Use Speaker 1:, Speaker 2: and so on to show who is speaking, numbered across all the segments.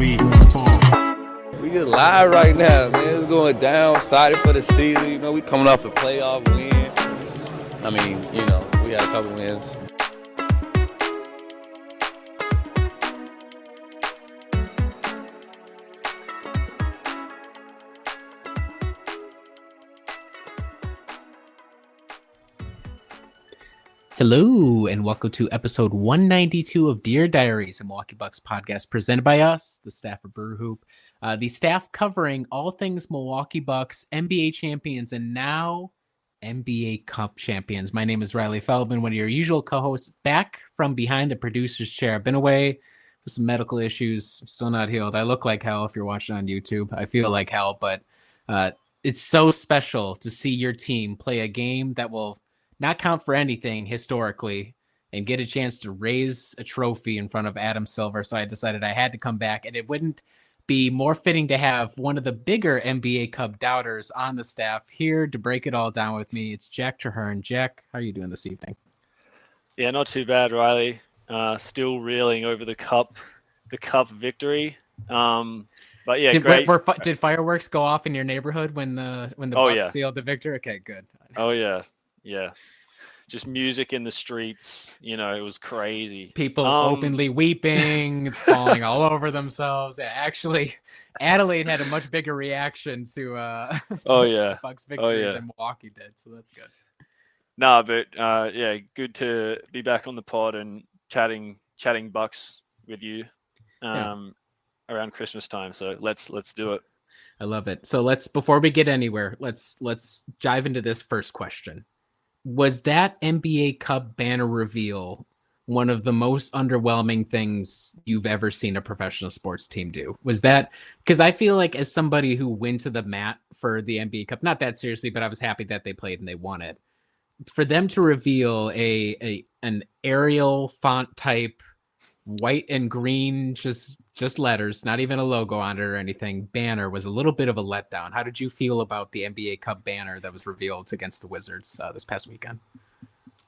Speaker 1: 3, 4.
Speaker 2: We just live right now, man. It's going down, excited for the season. You know, we coming off a playoff win. I mean, you know, we had a couple wins.
Speaker 3: Hello, and welcome to episode 192 of Diaries, a Milwaukee Bucks podcast presented by us, the staff of Brewhoop. The staff covering all things Milwaukee Bucks, NBA champions, and now NBA Cup champions. My name is Riley Feldman, one of your usual co-hosts, back from behind the producer's chair. I've been away with some medical issues. I'm still not healed. I look like hell if you're watching on YouTube. I feel like hell, but it's so special to see your team play a game that will not count for anything historically and get a chance to raise a trophy in front of Adam Silver. So I decided I had to come back, and it wouldn't be more fitting to have one of the bigger NBA Cup doubters on the staff here to break it all down with me. It's Jack Traherne. Jack, how are you doing this evening?
Speaker 4: Yeah, not too bad, Riley. Still reeling over the cup victory. But yeah, great.
Speaker 3: Did fireworks go off in your neighborhood when the Bucks sealed the victory? Okay, good.
Speaker 4: Oh yeah. Just music in the streets, you know, it was crazy.
Speaker 3: People openly weeping, falling all over themselves. Actually, Adelaide had a much bigger reaction to the Bucks victory than Milwaukee did, so that's good.
Speaker 4: No, but good to be back on the pod and chatting Bucks with you around Christmas time. So let's do it.
Speaker 3: I love it. So before we get anywhere, let's dive into this first question. Was that NBA Cup banner reveal one of the most underwhelming things you've ever seen a professional sports team do? Was that, because I feel like as somebody who went to the mat for the NBA Cup, not that seriously, but I was happy that they played and they won it. For them to reveal an Arial font type, white and green, just letters, not even a logo on it or anything, banner was a little bit of a letdown. How did you feel about the NBA Cup banner that was revealed against the Wizards this past weekend?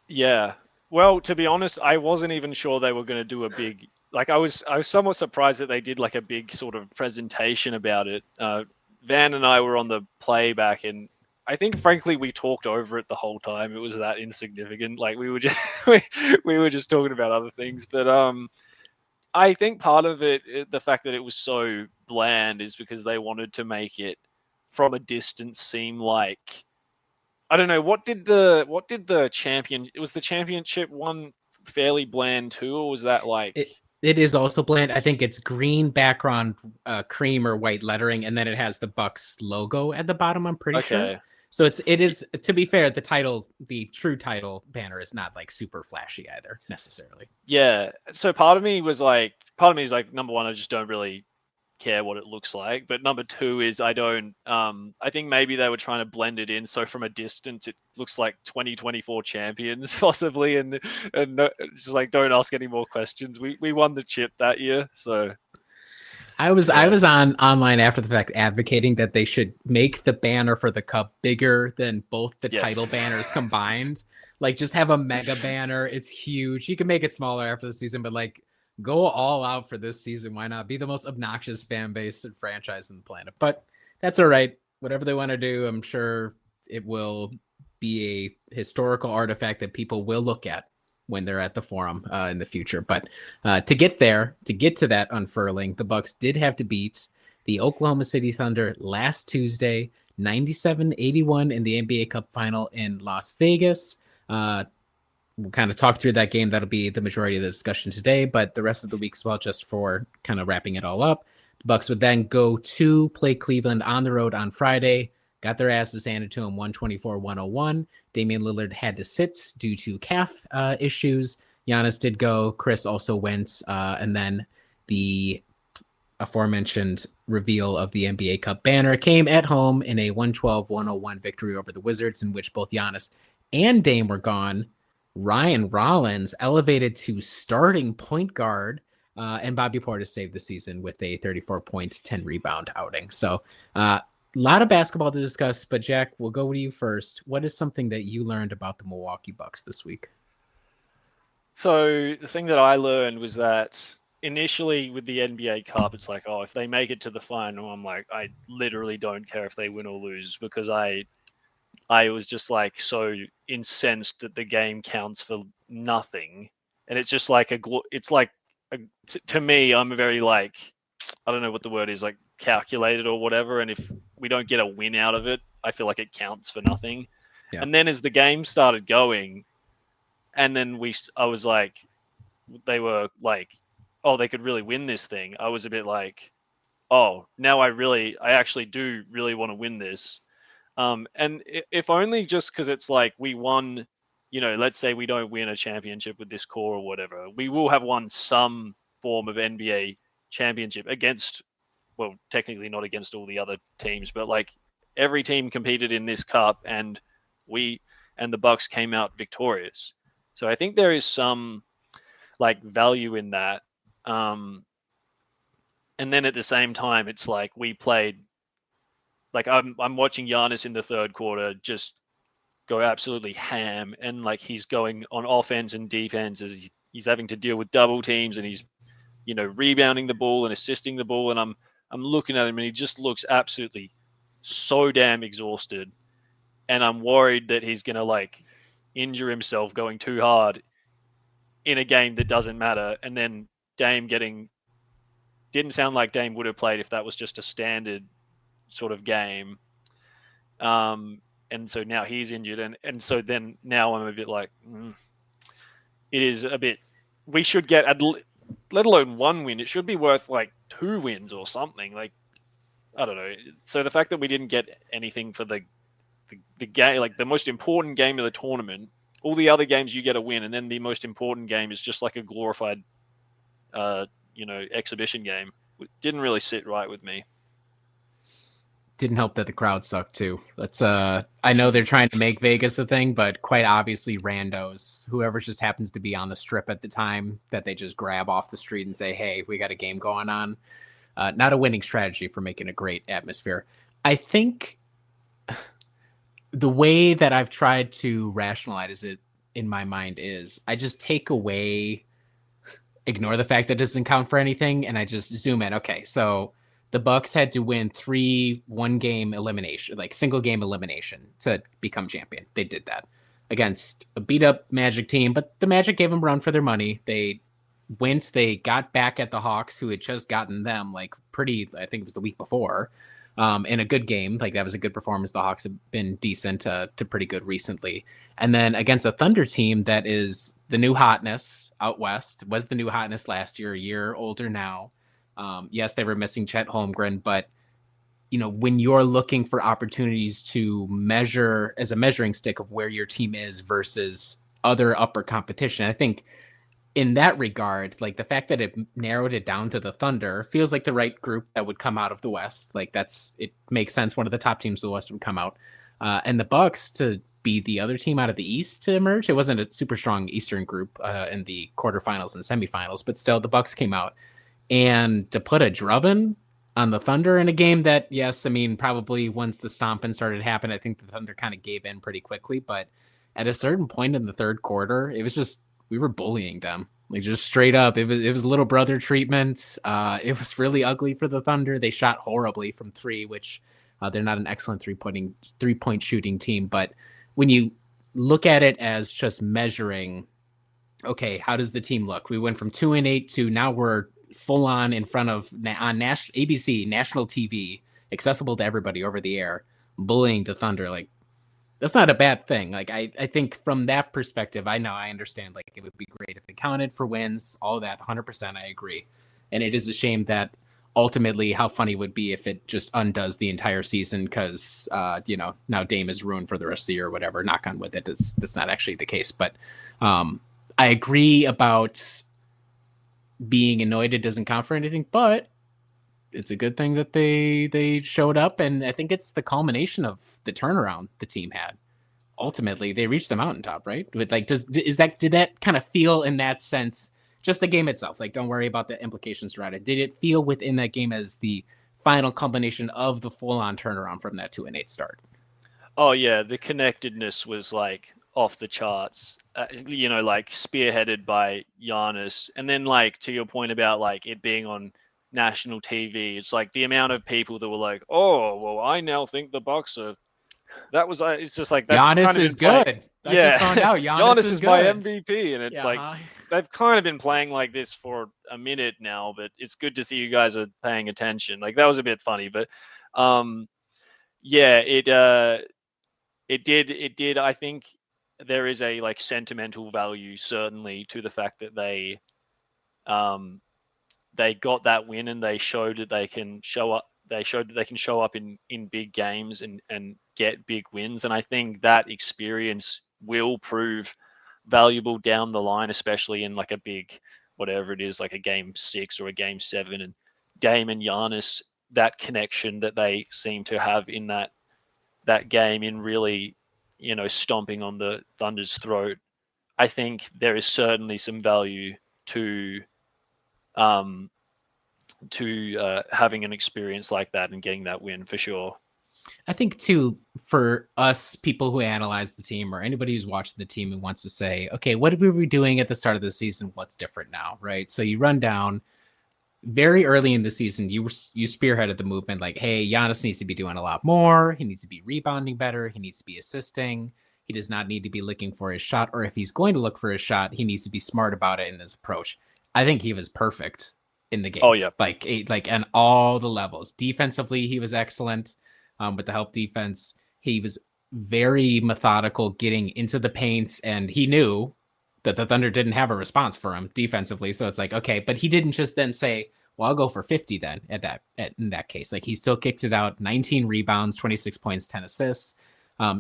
Speaker 4: Yeah, well, to be honest, I wasn't even sure they were going to do a big, like I was somewhat surprised that they did like a big sort of presentation about it. Van and I were on the playback, and I think frankly we talked over it the whole time. It was that insignificant. Like we were just we were just talking about other things, but I think part of it, the fact that it was so bland, is because they wanted to make it from a distance seem like, I don't know, what did the champion? Was the championship one fairly bland too, or was that like?
Speaker 3: It is also bland. I think it's green background, cream or white lettering, and then it has the Bucks logo at the bottom. I'm pretty sure. So it is, to be fair, the true title banner is not like super flashy either necessarily.
Speaker 4: Yeah. So part of me is like, number one, I just don't really care what it looks like. But number two is I think maybe they were trying to blend it in. So from a distance, it looks like 2024 champions possibly. And no, just like, don't ask any more questions. We won the chip that year. So.
Speaker 3: I was online after the fact advocating that they should make the banner for the cup bigger than both the title banners combined. Like just have a mega banner. It's huge. You can make it smaller after the season, but like go all out for this season. Why not? Be the most obnoxious fan base and franchise on the planet. But that's all right. Whatever they want to do, I'm sure it will be a historical artifact that people will look at when they're at the Forum in the future. But to get to that unfurling, the Bucks did have to beat the Oklahoma City Thunder last Tuesday, 97-81 in the NBA Cup final in Las Vegas. We'll kind of talk through that game. That'll be the majority of the discussion today, but the rest of the week as well, just for kind of wrapping it all up. The Bucks would then go to play Cleveland on the road on Friday. Got their asses handed to him 124-101. Damian Lillard had to sit due to calf issues. Giannis did go. Chris also went. And then the aforementioned reveal of the NBA Cup banner came at home in a 112-101 victory over the Wizards, in which both Giannis and Dame were gone. Ryan Rollins elevated to starting point guard, and Bobby Portis saved the season with a 34-point, 10-rebound outing. So, a lot of basketball to discuss, but Jack, we'll go with you first. What is something that you learned about the Milwaukee Bucks this week?
Speaker 4: So the thing that I learned was that initially with the NBA Cup, it's like, oh, if they make it to the final, I'm like, I literally don't care if they win or lose, because I was just like so incensed that the game counts for nothing, and it's just like to me, I'm a very like, I don't know what the word is, like calculated or whatever, and if we don't get a win out of it, I feel like it counts for nothing.
Speaker 3: Yeah.
Speaker 4: And then as the game started going, and then I was like, they were like, oh, they could really win this thing. I was a bit like, oh, now I actually do really want to win this. And if only just because it's like we won, let's say we don't win a championship with this core or whatever, we will have won some form of NBA championship against, well, technically not against all the other teams, but like every team competed in this cup, and the Bucks came out victorious. So I think there is some like value in that. And then at the same time, it's like we played, like I'm watching Giannis in the third quarter just go absolutely ham, and like he's going on offense and defense as he's having to deal with double teams, and he's rebounding the ball and assisting the ball, and I'm looking at him and he just looks absolutely so damn exhausted, and I'm worried that he's gonna like injure himself going too hard in a game that doesn't matter. And then Dame didn't sound like Dame would have played if that was just a standard sort of game. And so now he's injured, and so then now I'm a bit like, it is a bit, we should get, let alone one win, it should be worth like 2 wins or something. Like, I don't know. So the fact that we didn't get anything for the game, like the most important game of the tournament, all the other games you get a win, and then the most important game is just like a glorified, exhibition game. It didn't really sit right with me.
Speaker 3: Didn't help that the crowd sucked too. I know they're trying to make Vegas a thing, but quite obviously randos, whoever just happens to be on the strip at the time, that they just grab off the street and say, hey, we got a game going on. Not a winning strategy for making a great atmosphere. I think the way that I've tried to rationalize it in my mind is I just take away, ignore the fact that it doesn't count for anything, and I just zoom in. Okay, so the Bucks had to win 3 one-game elimination, like single-game elimination, to become champion. They did that against a beat-up Magic team, but the Magic gave them a run for their money. They got back at the Hawks, who had just gotten them, like I think it was the week before, in a good game. Like that was a good performance. The Hawks have been decent to pretty good recently. And then against a Thunder team that is the new hotness out west, was the new hotness last year, a year older now. Yes, they were missing Chet Holmgren, but when you're looking for opportunities to measure as a measuring stick of where your team is versus other upper competition, I think in that regard, like the fact that it narrowed it down to the Thunder feels like the right group that would come out of the West. Like it makes sense. One of the top teams of the West would come out, and the Bucks to be the other team out of the East to emerge. It wasn't a super strong Eastern group in the quarterfinals and semifinals, but still the Bucks came out. And to put a drubbing on the Thunder in a game that, yes, I mean, probably once the stomping started happening, I think the Thunder kind of gave in pretty quickly. But at a certain point in the third quarter, it was just, we were bullying them. Like just straight up. It was little brother treatment. It was really ugly for the Thunder. They shot horribly from 3, which they're not an excellent three-point shooting team. But when you look at it as just measuring, okay, how does the team look? We went from 2-8 to now we're full on in front of on ABC national TV, accessible to everybody over the air, bullying the Thunder. Like that's not a bad thing. Like I think from that perspective, I understand. Like it would be great if it counted for wins, all that. 100%, I agree. And it is a shame that ultimately, how funny it would be if it just undoes the entire season because now Dame is ruined for the rest of the year or whatever. Knock on wood, that's not actually the case. But I agree about being annoyed it doesn't count for anything, but it's a good thing that they showed up, and I think it's the culmination of the turnaround the team had. Ultimately, they reached the mountaintop, right? But like, did that kind of feel in that sense, just the game itself? Like, don't worry about the implications around it. Did it feel within that game as the final culmination of the full-on turnaround from that 2-8 start?
Speaker 4: Oh yeah, the connectedness was like off the charts. like spearheaded by Giannis. And then like to your point about like it being on national TV, it's like the amount of people that were like, oh, well, I now think the Bucks are. That was it's just like they've
Speaker 3: Giannis
Speaker 4: kind of
Speaker 3: is
Speaker 4: been playing.
Speaker 3: good. I
Speaker 4: Yeah,
Speaker 3: just found out Giannis
Speaker 4: Giannis
Speaker 3: is
Speaker 4: is my
Speaker 3: good.
Speaker 4: MVP, and it's like
Speaker 3: Yeah.
Speaker 4: they've kind of been playing like this for a minute now. But it's good to see you guys are paying attention. Like that was a bit funny, but yeah, it did. I think there is a like sentimental value certainly to the fact that they got that win and they showed that they can show up. They showed that they can show up in big games and get big wins. And I think that experience will prove valuable down the line, especially in like a big whatever it is, like a game 6 or a game 7. And Dame and Giannis, that connection that they seem to have in that game, in really, stomping on the Thunder's throat. I think there is certainly some value to having an experience like that and getting that win for sure.
Speaker 3: I think too, for us people who analyze the team or anybody who's watching the team and wants to say, okay, what were we doing at the start of the season? What's different now, right? So you run down very early in the season, you spearheaded the movement like, hey, Giannis needs to be doing a lot more. He needs to be rebounding better. He needs to be assisting. He does not need to be looking for his shot, or if he's going to look for his shot, he needs to be smart about it in his approach. I think he was perfect in the game.
Speaker 4: Oh yeah,
Speaker 3: like on all the levels. Defensively, he was excellent. With the help defense, he was very methodical getting into the paint, and he knew that the Thunder didn't have a response for him defensively. So it's like, okay, but he didn't just then say, well, I'll go for 50 then in that case. Like he still kicked it out, 19 rebounds, 26 points, 10 assists.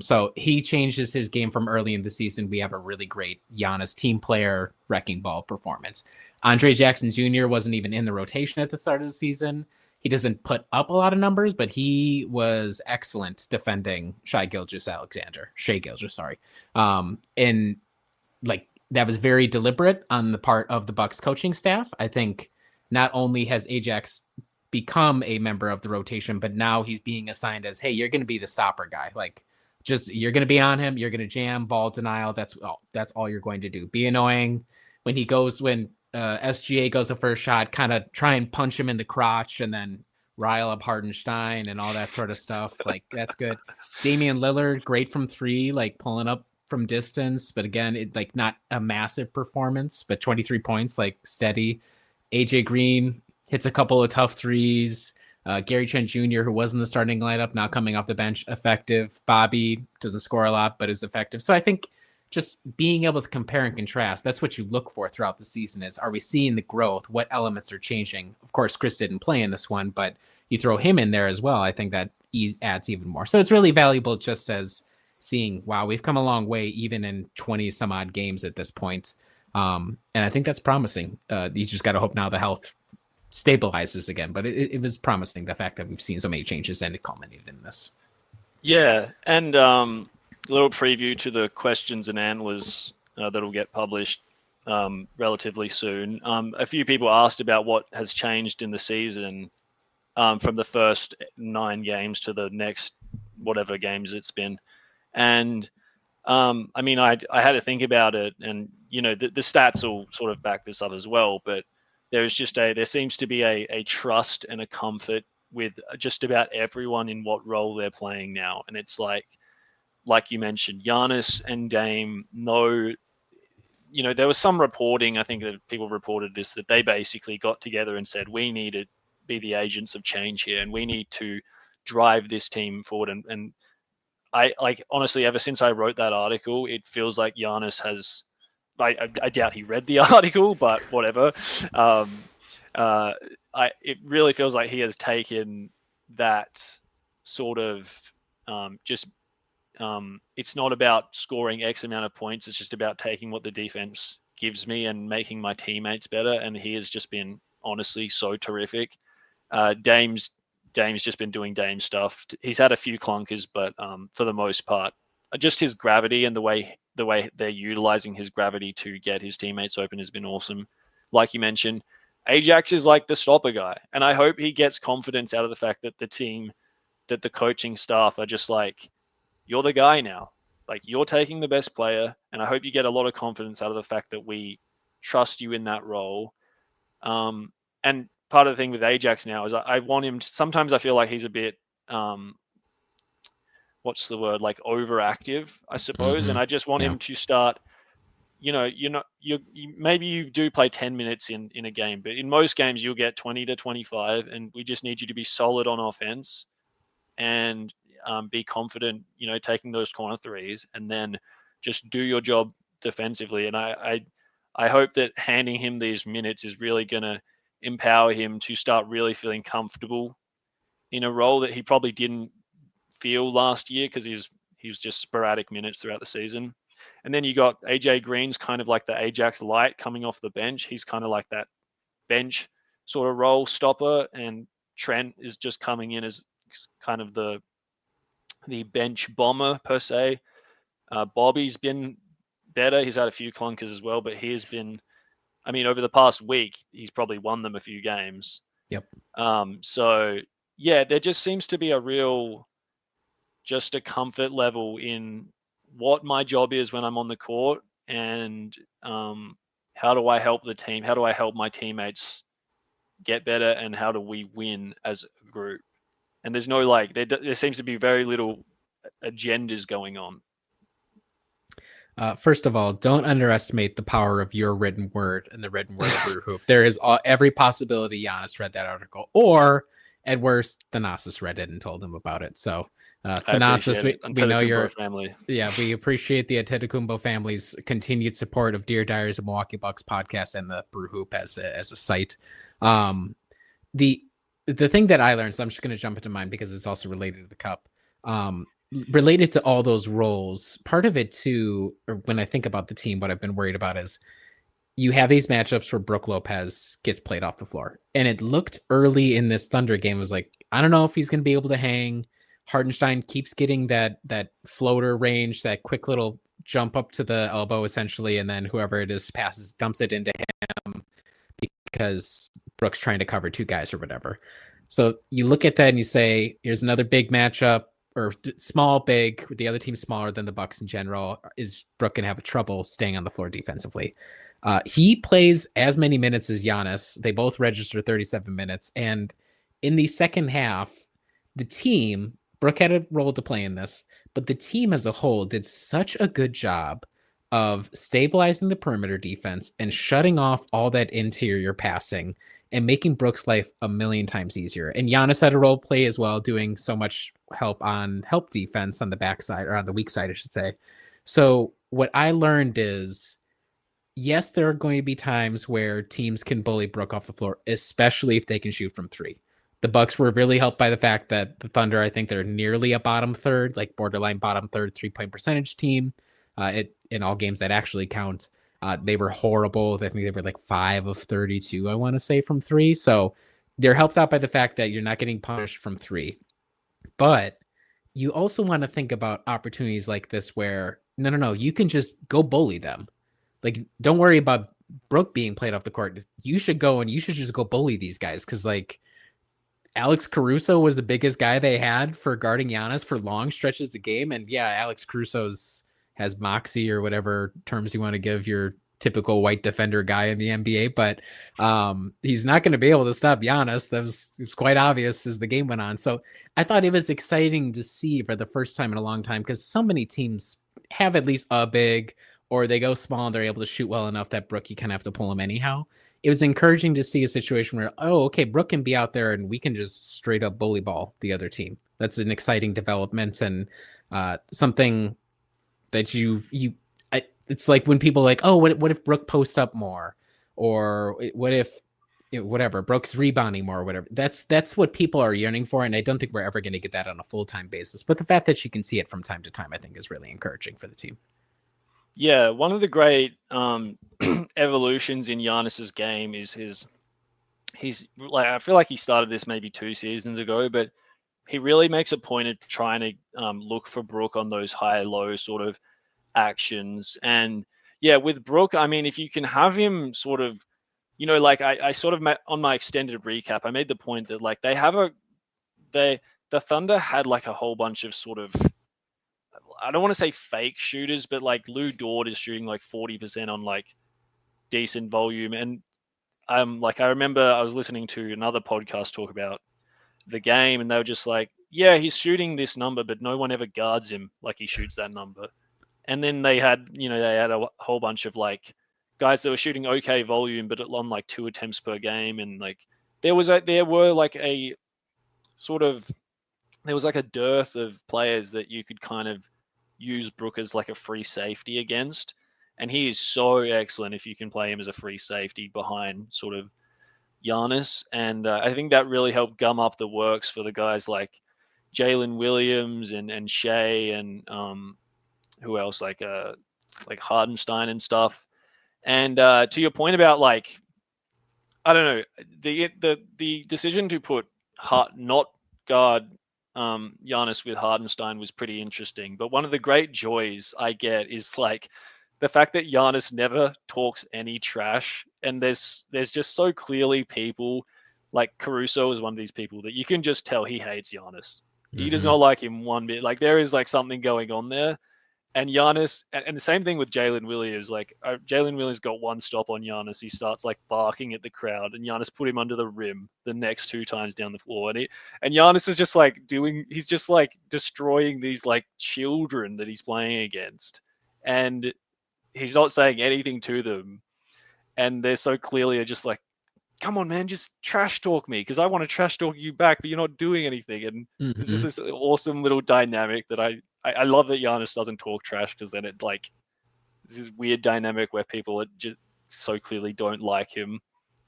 Speaker 3: So he changes his game from early in the season. We have a really great Giannis team player wrecking ball performance. Andre Jackson Jr. wasn't even in the rotation at the start of the season. He doesn't put up a lot of numbers, but he was excellent defending Shai Gilgeous-Alexander. And like that was very deliberate on the part of the Bucks coaching staff. I think not only has Ajax become a member of the rotation, but now he's being assigned as, hey, you're going to be the stopper guy. Like just, you're going to be on him. You're going to jam, ball denial. That's all you're going to do. Be annoying when SGA goes up for a shot, kind of try and punch him in the crotch and then rile up Hardenstein and all that sort of stuff. Like that's good. Damian Lillard, great from 3, like pulling up from distance, but again, it like not a massive performance, but 23 points, like steady. AJ Green hits a couple of tough threes. Gary Trent Jr., who was in the starting lineup, now coming off the bench, effective. Bobby doesn't score a lot, but is effective. So I think just being able to compare and contrast, that's what you look for throughout the season is, are we seeing the growth? What elements are changing? Of course, Chris didn't play in this one, but you throw him in there as well. I think that adds even more. So it's really valuable just as seeing, wow, we've come a long way, even in 20 some odd games at this point. And I think that's promising. You just got to hope now the health stabilizes again, but it was promising, the fact that we've seen so many changes and it culminated in this.
Speaker 4: Yeah. And a little preview to the questions and analysts that'll get published relatively soon. A few people asked about what has changed in the season from the first 9 games to the next whatever games it's been. And I mean, I had to think about it, and the stats will sort of back this up as well. But there seems to be a trust and a comfort with just about everyone in what role they're playing now, and it's like you mentioned, Giannis and Dame know. There was some reporting, I think that people reported this, that they basically got together and said, we need to be the agents of change here, and we need to drive this team forward. And I honestly, ever since I wrote that article, it feels like Giannis has. I doubt he read the article, but whatever. It really feels like he has taken that sort of it's not about scoring X amount of points. It's just about taking what the defense gives me and making my teammates better. And he has just been honestly so terrific. Dame's just been doing Dame stuff. He's had a few clunkers, but for the most part, just his gravity and the way they're utilizing his gravity to get his teammates open has been awesome. Like you mentioned, Ajax is like the stopper guy, and I hope he gets confidence out of the fact that the team, that the coaching staff are just like, you're the guy now. like you're taking the best player, and I hope you get a lot of confidence out of the fact that we trust you in that role. And part of the thing with Ajax now is I want him. Sometimes I feel like he's a bit, what's the word, like overactive, I suppose. And I just want him to start. Maybe you do play 10 minutes in a game, but in most games you'll get 20 to 25, and we just need you to be solid on offense and be confident, taking those corner threes, and then just do your job defensively. And I hope that handing him these minutes is really going to empower him to start really feeling comfortable in a role that he probably didn't feel last year because he was just sporadic minutes throughout the season. And then you got AJ Green's kind of like the Ajax light coming off the bench. He's kind of like that bench sort of role stopper, and Trent is just coming in as kind of the bench bomber per se. Bobby's been better. He's had a few clunkers as well, but he has been, I mean, over the past week, he's probably won them a few games.
Speaker 3: Yep.
Speaker 4: So yeah, there just seems to be just a comfort level in what my job is when I'm on the court, and how do I help the team? How do I help my teammates get better, and how do we win as a group? And there's no there seems to be very little agendas going on.
Speaker 3: First of all, don't underestimate the power of your written word and the written word of Brewhoop. There is every possibility Giannis read that article, or at worst, Thanasis read it and told him about it. So, Thanasis, we know your
Speaker 4: family.
Speaker 3: Yeah, we appreciate the Antetokounmpo family's continued support of Dear Diaries of Milwaukee Bucks podcast and the Brewhoop as a site. The thing that I learned, so I'm just going to jump into mine because it's also related to the cup. Related to all those roles, part of it too, or when I think about the team, what I've been worried about is you have these matchups where Brook Lopez gets played off the floor. And it looked early in this Thunder game was like, I don't know if he's going to be able to hang. Hardenstein keeps getting that floater range, that quick little jump up to the elbow essentially, and then whoever it is dumps it into him because Brook's trying to cover two guys or whatever. So you look at that and you say, here's another big matchup, or small, big, the other team's smaller than the Bucks in general. Is Brook going to have trouble staying on the floor defensively? He plays as many minutes as Giannis. They both register 37 minutes. And in the second half, the team, Brook had a role to play in this, but the team as a whole did such a good job of stabilizing the perimeter defense and shutting off all that interior passing and making Brook's life a million times easier. And Giannis had a role play as well, doing so much help defense on the backside, or on the weak side, I should say. So what I learned is, yes, there are going to be times where teams can bully Brook off the floor, especially if they can shoot from three. The Bucks were really helped by the fact that the Thunder, I think they're nearly a bottom third, like borderline bottom third 3-point percentage team. In all games that actually count. They were horrible. I think they were like 5 of 32, I want to say, from three. So they're helped out by the fact that you're not getting punished from three. But you also want to think about opportunities like this where, no, you can just go bully them. Like, don't worry about Brook being played off the court. You should go and you should just go bully these guys. Because, like, Alex Caruso was the biggest guy they had for guarding Giannis for long stretches of the game. And yeah, Alex Caruso's has moxie, or whatever terms you want to give your typical white defender guy in the NBA, but he's not going to be able to stop Giannis. It was quite obvious as the game went on. So I thought it was exciting to see for the first time in a long time, because so many teams have at least a big, or they go small and they're able to shoot well enough that Brook, you kind of have to pull him anyhow. It was encouraging to see a situation where, okay, Brook can be out there and we can just straight up bully ball the other team. That's an exciting development, and something that it's like when people are like, oh, what if Brook posts up more, or what if whatever, Brook's rebounding more, or whatever. That's what people are yearning for, and I don't think we're ever going to get that on a full-time basis. But the fact that you can see it from time to time, I think, is really encouraging for the team.
Speaker 4: Yeah, one of the great evolutions in Giannis's game is he's like, I feel like he started this maybe 2 seasons ago, but he really makes a point of trying to look for Brook on those high-low sort of actions. And yeah, with Brook, I mean, if you can have him sort of, like I sort of on my extended recap, I made the point that like the Thunder had like a whole bunch of sort of I don't want to say fake shooters, but like Lou Dort is shooting like 40% on like decent volume. And like I remember I was listening to another podcast talk about the game, and they were just like, yeah, he's shooting this number, but no one ever guards him like he shoots that number. And then they had a whole bunch of like guys that were shooting okay volume, but on like 2 attempts per game, and like there was like a dearth of players that you could kind of use Brook as like a free safety against. And he is so excellent if you can play him as a free safety behind sort of Giannis. And I think that really helped gum up the works for the guys like Jalen Williams and Shea and who else, like Hardenstein and stuff. And to your point about like, I don't know, the decision to put not guard Giannis with Hardenstein was pretty interesting. But one of the great joys I get is like the fact that Giannis never talks any trash, and there's just so clearly people like Caruso is one of these people that you can just tell he hates Giannis. He does not like him one bit. Like there is like something going on there. And Giannis, and the same thing with Jalen Williams. Like Jalen Williams got one stop on Giannis. He starts like barking at the crowd, and Giannis put him under the rim the next 2 times down the floor. And Giannis is just like he's just like destroying these like children that he's playing against, and he's not saying anything to them. And they're so clearly just like, come on, man, just trash talk me because I want to trash talk you back, but you're not doing anything. And it's just this awesome little dynamic that I love that Giannis doesn't talk trash, because then it like this weird dynamic where people just so clearly don't like him,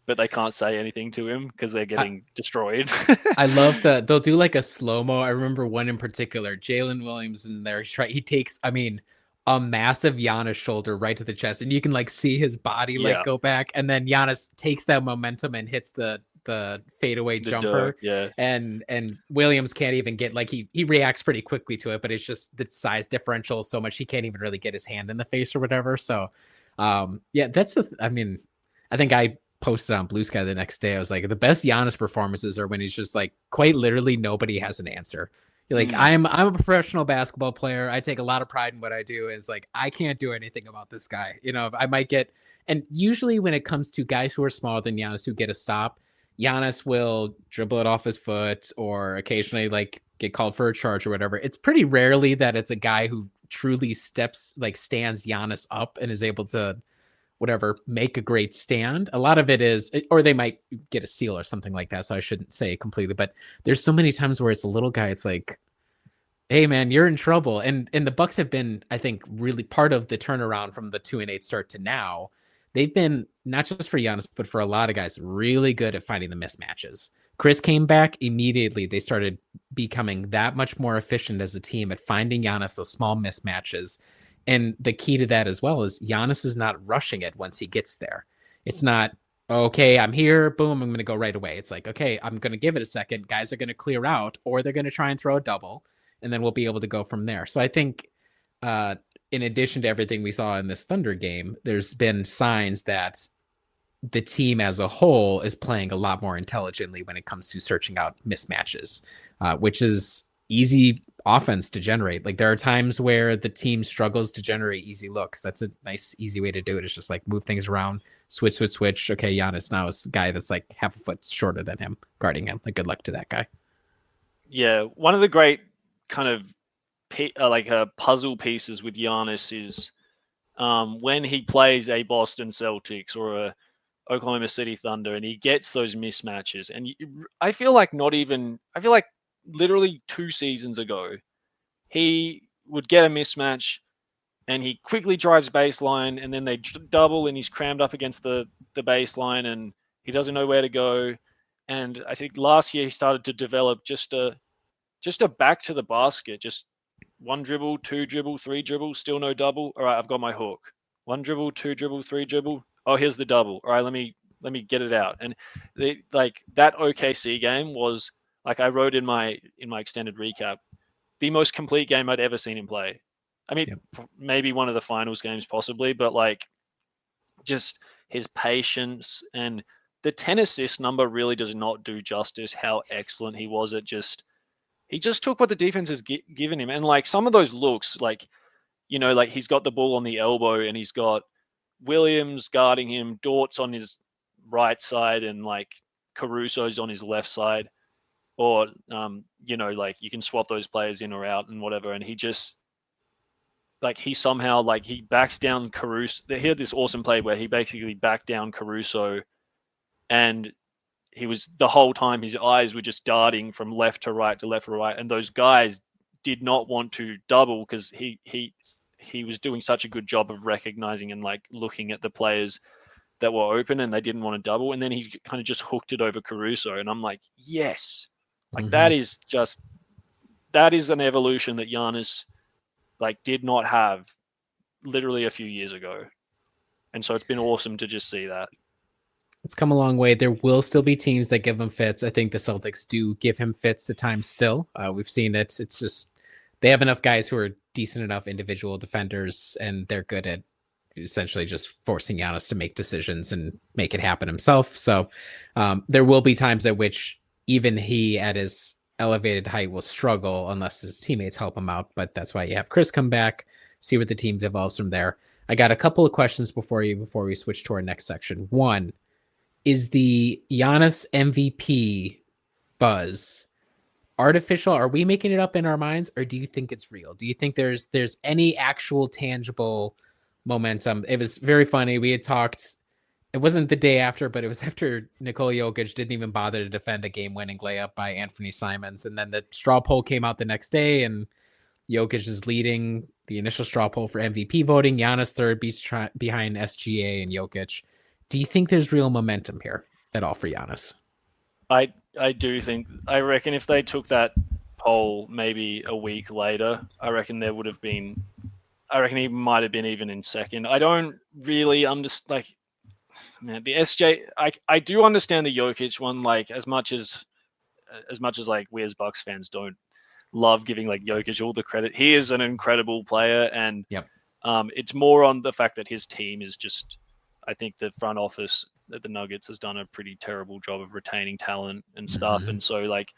Speaker 4: but they can't say anything to him because they're getting destroyed.
Speaker 3: I love that they'll do like a slow-mo. I remember one in particular, Jalen Williams is in there. He takes, I mean, a massive Giannis shoulder right to the chest, and you can like see his body like go back, and then Giannis takes that momentum and hits the fadeaway jumper. And Williams can't even get, like, he reacts pretty quickly to it, but it's just the size differential so much he can't even really get his hand in the face or whatever. So that's I mean, I think I posted on Blue Sky the next day. I was like, the best Giannis performances are when he's just like, quite literally nobody has an answer. You're like, I'm a professional basketball player. I take a lot of pride in what I do. And it's like, I can't do anything about this guy. You know, I might get, and usually when it comes to guys who are smaller than Giannis who get a stop, Giannis will dribble it off his foot or occasionally like get called for a charge or whatever. It's pretty rarely that it's a guy who truly stands Giannis up and is able to make a great stand. A lot of it is, or they might get a steal or something like that. So I shouldn't say completely, but there's so many times where it's a little guy. It's like, hey man, you're in trouble. And the Bucks have been, I think, really part of the turnaround from the 2-8 start to now. They've been, not just for Giannis, but for a lot of guys, really good at finding the mismatches. Chris came back immediately. They started becoming that much more efficient as a team at finding Giannis those small mismatches. And the key to that as well is Giannis is not rushing it once he gets there. It's not, okay, I'm here, boom, I'm going to go right away. It's like, okay, I'm going to give it a second. Guys are going to clear out, or they're going to try and throw a double, and then we'll be able to go from there. So I think in addition to everything we saw in this Thunder game, there's been signs that the team as a whole is playing a lot more intelligently when it comes to searching out mismatches, which is easy offense to generate. Like there are times where the team struggles to generate easy looks. That's a nice, easy way to do it. It's just like move things around, switch. Okay, Giannis now is a guy that's like half a foot shorter than him, guarding him. Like good luck to that guy.
Speaker 4: Yeah, one of the great kind of puzzle pieces with Giannis is when he plays a Boston Celtics or a Oklahoma City Thunder and he gets those mismatches. And I feel like literally 2 seasons ago, he would get a mismatch and he quickly drives baseline, and then they double and he's crammed up against the baseline and he doesn't know where to go. And I think last year he started to develop just a back to the basket, just 1 dribble, 2 dribble, 3 dribble, still no double. All right, I've got my hook. 1 dribble, 2 dribble, 3 dribble. Oh, here's the double. All right, let me get it out. And that OKC game was, like I wrote in my extended recap, the most complete game I'd ever seen him play. I mean, maybe one of the finals games possibly, but like just his patience and the 10 assist number really does not do justice how excellent he was at just he just took what the defense has given him. And like some of those looks, like, you know, like he's got the ball on the elbow and he's got Williams guarding him, Dort's on his right side, and like Caruso's on his left side. Or, you know, like you can swap those players in or out and whatever. And he just, like, he somehow, like, he backs down Caruso. He had this awesome play where he basically backed down Caruso, and he was, the whole time, his eyes were just darting from left to right to left to right. And those guys did not want to double because he was doing such a good job of recognizing and like looking at the players that were open, and they didn't want to double. And then he kind of just hooked it over Caruso. And I'm like, yes, like that is an evolution that Giannis like did not have literally a few years ago. And so it's been awesome to just see that.
Speaker 3: It's come a long way. There will still be teams that give him fits. I think the Celtics do give him fits at times still. We've seen it. It's just they have enough guys who are decent enough individual defenders, and they're good at essentially just forcing Giannis to make decisions and make it happen himself. So there will be times at which even he at his elevated height will struggle unless his teammates help him out. But that's why you have Chris come back, see what the team develops from there. I got a couple of questions before we switch to our next section. One, is the Giannis MVP buzz artificial? Are we making it up in our minds, or do you think it's real? Do you think there's any actual tangible momentum? It was very funny. We had talked, it wasn't the day after, but it was after Nikola Jokic didn't even bother to defend a game-winning layup by Anthony Simons. And then the straw poll came out the next day, and Jokic is leading the initial straw poll for MVP voting. Giannis third, behind SGA and Jokic. Do you think there's real momentum here at all for Giannis?
Speaker 4: I do think, I reckon if they took that poll maybe a week later, I reckon there would have been, I reckon he might have been even in second. I don't really understand, like, man, the SJ, I do understand the Jokic one, like, as much as like we as Bucks fans don't love giving like Jokic all the credit. He is an incredible player, and it's more on the fact that his team is just, I think the front office at the Nuggets has done a pretty terrible job of retaining talent and stuff. Mm-hmm. And so like,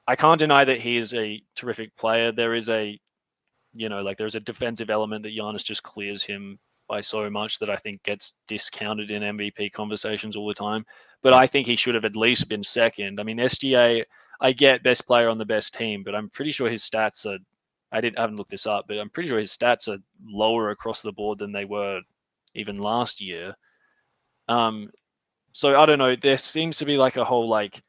Speaker 4: I can't deny that he is a terrific player. There is a, you know, like there's a defensive element that Giannis just clears him by so much that I think gets discounted in MVP conversations all the time. But I think he should have at least been second. I mean, SGA, I get best player on the best team, but I'm pretty sure his stats are, I haven't looked this up, but I'm pretty sure his stats are lower across the board than they were even last year. So I don't know. There seems to be like a whole, like,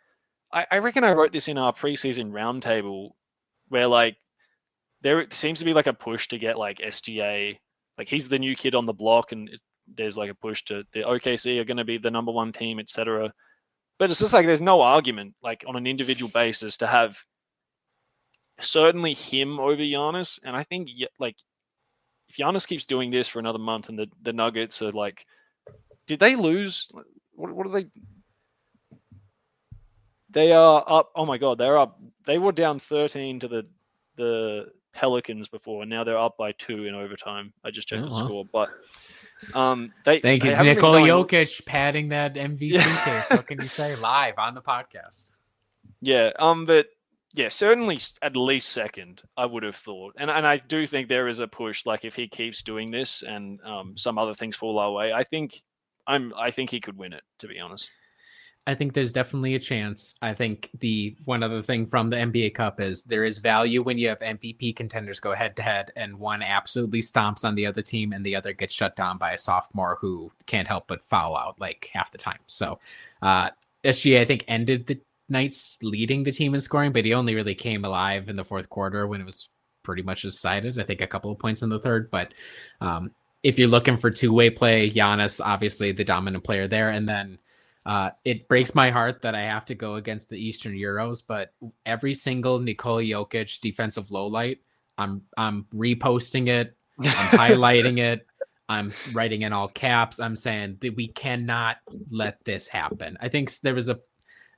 Speaker 4: I reckon I wrote this in our preseason roundtable where like, there seems to be like a push to get like SGA, like he's the new kid on the block, and there's like a push to the OKC are going to be the number one team, etc. But it's just like, there's no argument like on an individual basis to have certainly him over Giannis. And I think like if Giannis keeps doing this for another month and the Nuggets are like, did they lose? What are they? They are up. Oh my God, they're up. They were down 13 to the Pelicans before, and now they're up by 2 in overtime. I just checked the score, but
Speaker 3: thank you, Nikola Jokic, padding that MVP case. What can you say live on the podcast?
Speaker 4: Yeah, but yeah, certainly at least second, I would have thought, and I do think there is a push. Like if he keeps doing this and some other things fall our way, I think he could win it. To be honest.
Speaker 3: I think there's definitely a chance. I think the one other thing from the NBA Cup is there is value when you have MVP contenders go head to head and one absolutely stomps on the other team and the other gets shut down by a sophomore who can't help but foul out like half the time. So SGA, I think, ended the nights leading the team in scoring, but he only really came alive in the fourth quarter when it was pretty much decided. I think a couple of points in the third, but if you're looking for two-way play, Giannis, obviously the dominant player there. And then it breaks my heart that I have to go against the Eastern Euros, but every single Nikola Jokic defensive lowlight, I'm reposting it, I'm highlighting it, I'm writing in all caps. I'm saying that we cannot let this happen. I think there was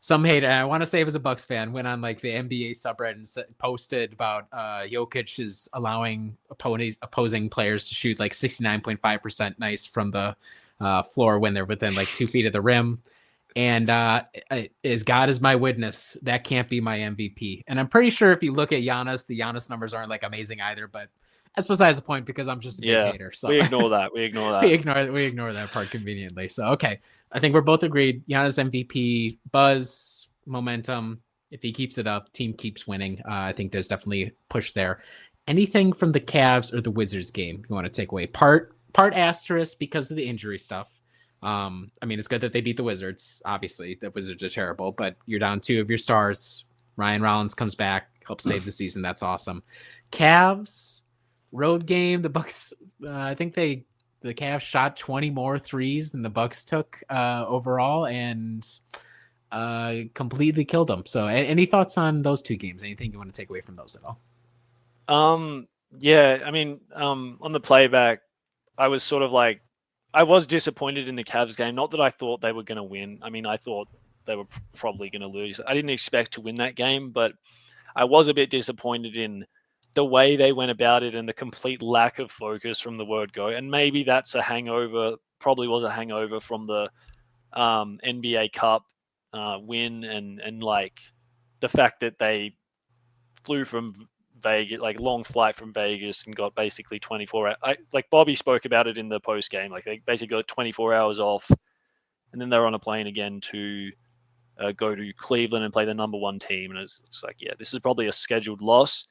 Speaker 3: some hater, I want to say it was a Bucks fan, went on like the NBA subreddit and posted about Jokic is allowing opposing players to shoot like 69.5% nice from the floor when they're within like 2 feet of the rim. And as God is my witness, that can't be my MVP. And I'm pretty sure if you look at Giannis, the Giannis numbers aren't like amazing either. But that's besides the point because I'm just a big hater. So
Speaker 4: we ignore that. We ignore that.
Speaker 3: we ignore that part conveniently. So okay, I think we're both agreed. Giannis MVP, buzz, momentum. If he keeps it up, team keeps winning. I think there's definitely push there. Anything from the Cavs or the Wizards game you want to take away? Part asterisk because of the injury stuff. I mean, it's good that they beat the Wizards. Obviously, the Wizards are terrible, but you're down 2 of your stars. Ryan Rollins comes back, helps save the season. That's awesome. Cavs road game. The Bucks. I think the Cavs shot 20 more threes than the Bucks took overall, and completely killed them. So, any thoughts on those 2 games? Anything you want to take away from those at all?
Speaker 4: Yeah, I mean, on the playback, I was sort of like, I was disappointed in the Cavs game. Not that I thought they were going to win. I mean, I thought they were probably going to lose. I didn't expect to win that game, but I was a bit disappointed in the way they went about it and the complete lack of focus from the word go. And maybe that's a hangover, probably was a hangover from the NBA Cup win and like the fact that they flew from Vegas, like long flight from Vegas, and got basically 24 hours. Like Bobby spoke about it in the post game. Like they basically got 24 hours off, and then they're on a plane again to go to Cleveland and play the number 1 team. And it's like, yeah, this is probably a scheduled loss.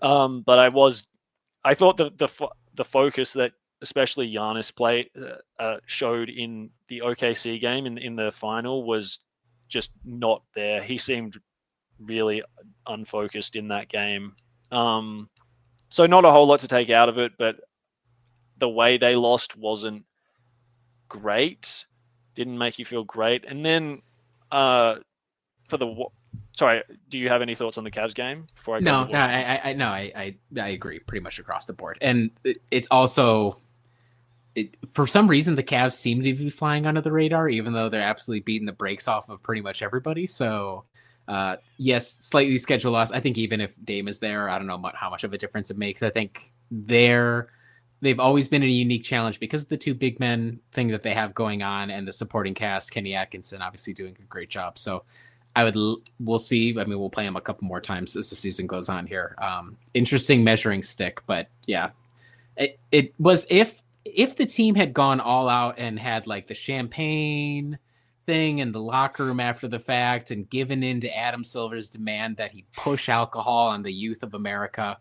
Speaker 4: But I thought the focus that especially Giannis showed in the OKC game in the final was just not there. He seemed really unfocused in that game. So not a whole lot to take out of it, but the way they lost wasn't great. Didn't make you feel great. And then sorry, do you have any thoughts on the Cavs game before I go?
Speaker 3: I agree pretty much across the board. And it's also for some reason the Cavs seem to be flying under the radar, even though they're absolutely beating the brakes off of pretty much everybody. So yes, slightly schedule loss. I think even if Dame is there, I don't know how much of a difference it makes. I think they've always been a unique challenge because of the 2 big men thing that they have going on and the supporting cast. Kenny Atkinson obviously doing a great job. So we'll see. I mean, we'll play him a couple more times as the season goes on here. Interesting measuring stick, but yeah, it was if the team had gone all out and had like the champagne thing in the locker room after the fact and given in to Adam Silver's demand that he push alcohol on the youth of America,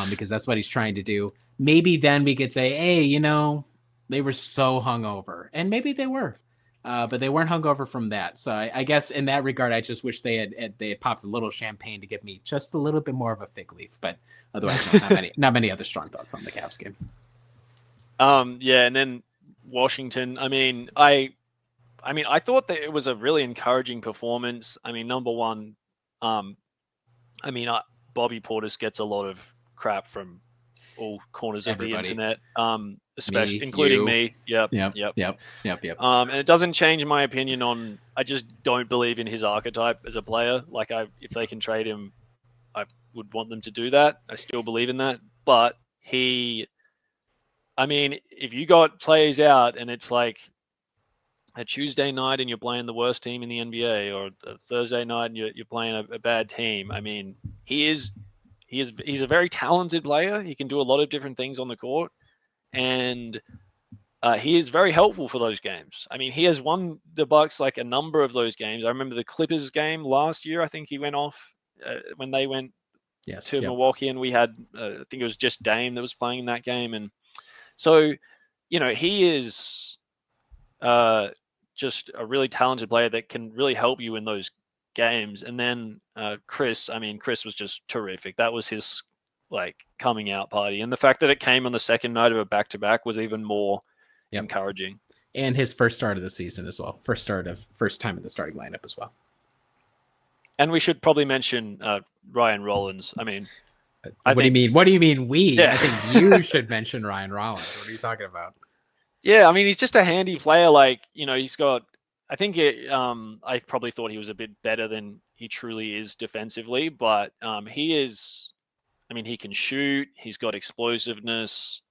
Speaker 3: because that's what he's trying to do. Maybe then we could say, hey, they were so hungover, and maybe they were, but they weren't hungover from that. So I guess in that regard, I just wish they had popped a little champagne to give me just a little bit more of a fig leaf. But otherwise, not many other strong thoughts on the Cavs game.
Speaker 4: Yeah, and then Washington. I thought that it was a really encouraging performance. I mean, number one, Bobby Portis gets a lot of crap from all corners
Speaker 3: Everybody.
Speaker 4: of the internet, especially including me. Yep. And it doesn't change my opinion on. I just don't believe in his archetype as a player. Like, if they can trade him, I would want them to do that. I still believe in that. But if you got players out and it's like a Tuesday night and you're playing the worst team in the NBA, or a Thursday night and you're playing a bad team. I mean, he's a very talented player. He can do a lot of different things on the court, and he is very helpful for those games. I mean, he has won the Bucks like a number of those games. I remember the Clippers game last year. I think he went off when they went to Milwaukee, and we had I think it was just Dame that was playing in that game, and so he is just a really talented player that can really help you in those games. And then Chris was just terrific. That was his coming out party, and the fact that it came on the second night of a back-to-back was even more encouraging.
Speaker 3: And his first start of the season as well. First time in the starting lineup as well.
Speaker 4: And we should probably mention Ryan Rollins. I mean,
Speaker 3: what do you mean we?
Speaker 4: Yeah.
Speaker 3: I think you should mention Ryan Rollins. What are you talking about?
Speaker 4: Yeah, I mean, he's just a handy player. He's got. I think I probably thought he was a bit better than he truly is defensively, but he is. I mean, he can shoot. He's got explosiveness.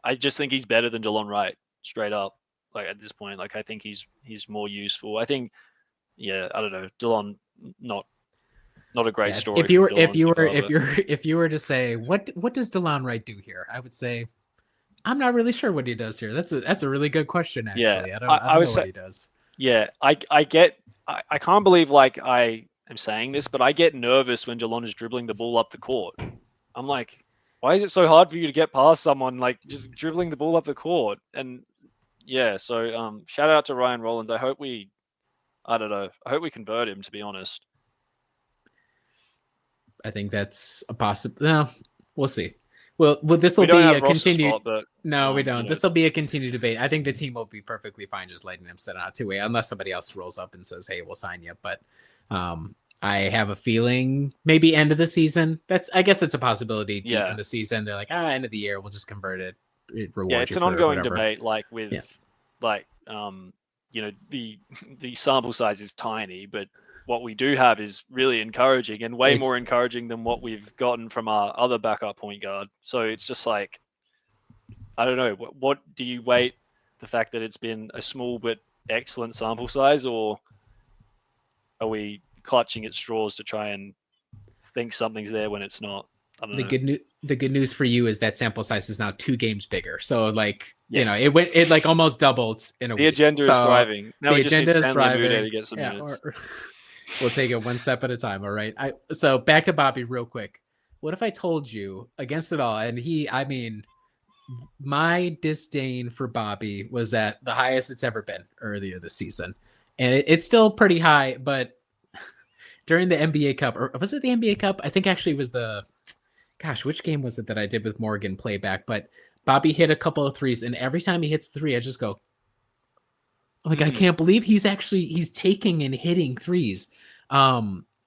Speaker 4: I just think he's better than DeLon Wright, straight up. At this point, I think he's more useful. I think yeah, I don't know. Delon, not a great
Speaker 3: Yeah,
Speaker 4: story.
Speaker 3: if you were
Speaker 4: from Delon so far, but-
Speaker 3: if you were to say what does DeLon Wright do here, I would say I'm not really sure what he does here. That's a really good question,
Speaker 4: yeah,
Speaker 3: actually. I don't know what he does.
Speaker 4: Yeah, I get. I can't believe like I am saying this, but I get nervous when Delon is dribbling the ball up the court. I'm like, why is it so hard for you to get past someone like just dribbling the ball up the court? And yeah, so shout out to Ryan Rollins. I hope we convert him, to be honest.
Speaker 3: I think that's a possible. No, we'll see. Well, this will
Speaker 4: We don't
Speaker 3: be
Speaker 4: have
Speaker 3: a
Speaker 4: roster
Speaker 3: continued.
Speaker 4: spot, but
Speaker 3: No, we don't.
Speaker 4: you know.
Speaker 3: This will be a continued debate. I think the team will be perfectly fine just letting him sit on a two-way, unless somebody else rolls up and says, "Hey, we'll sign you." But I have a feeling maybe end of the season. I guess it's a possibility. Deep in the season, they're like, end of the year, we'll just convert it.
Speaker 4: Yeah, it's an ongoing debate. Like with you know, the sample size is tiny, but what we do have is really encouraging and way more encouraging than what we've gotten from our other backup point guard. So it's just like, I don't know. What do you weight the fact that it's been a small but excellent sample size, or are we clutching at straws to try and think something's there when it's not? I don't know.
Speaker 3: The good news for you is that sample size is now 2 games bigger. So like, you know, it like almost doubled in a week.
Speaker 4: The agenda is thriving. Now
Speaker 3: the
Speaker 4: we just
Speaker 3: agenda
Speaker 4: need
Speaker 3: is
Speaker 4: Stanley
Speaker 3: thriving.
Speaker 4: Mude to get some minutes.
Speaker 3: We'll take it one step at a time. All right. So back to Bobby real quick. What if I told you against it all? And my disdain for Bobby was at the highest it's ever been earlier this season. And it's still pretty high, but during the NBA Cup, or was it the NBA Cup? I think actually it was which game was it that I did with Morgan playback? But Bobby hit a couple of threes, and every time he hits the three, I just go, like, I can't believe he's taking and hitting threes.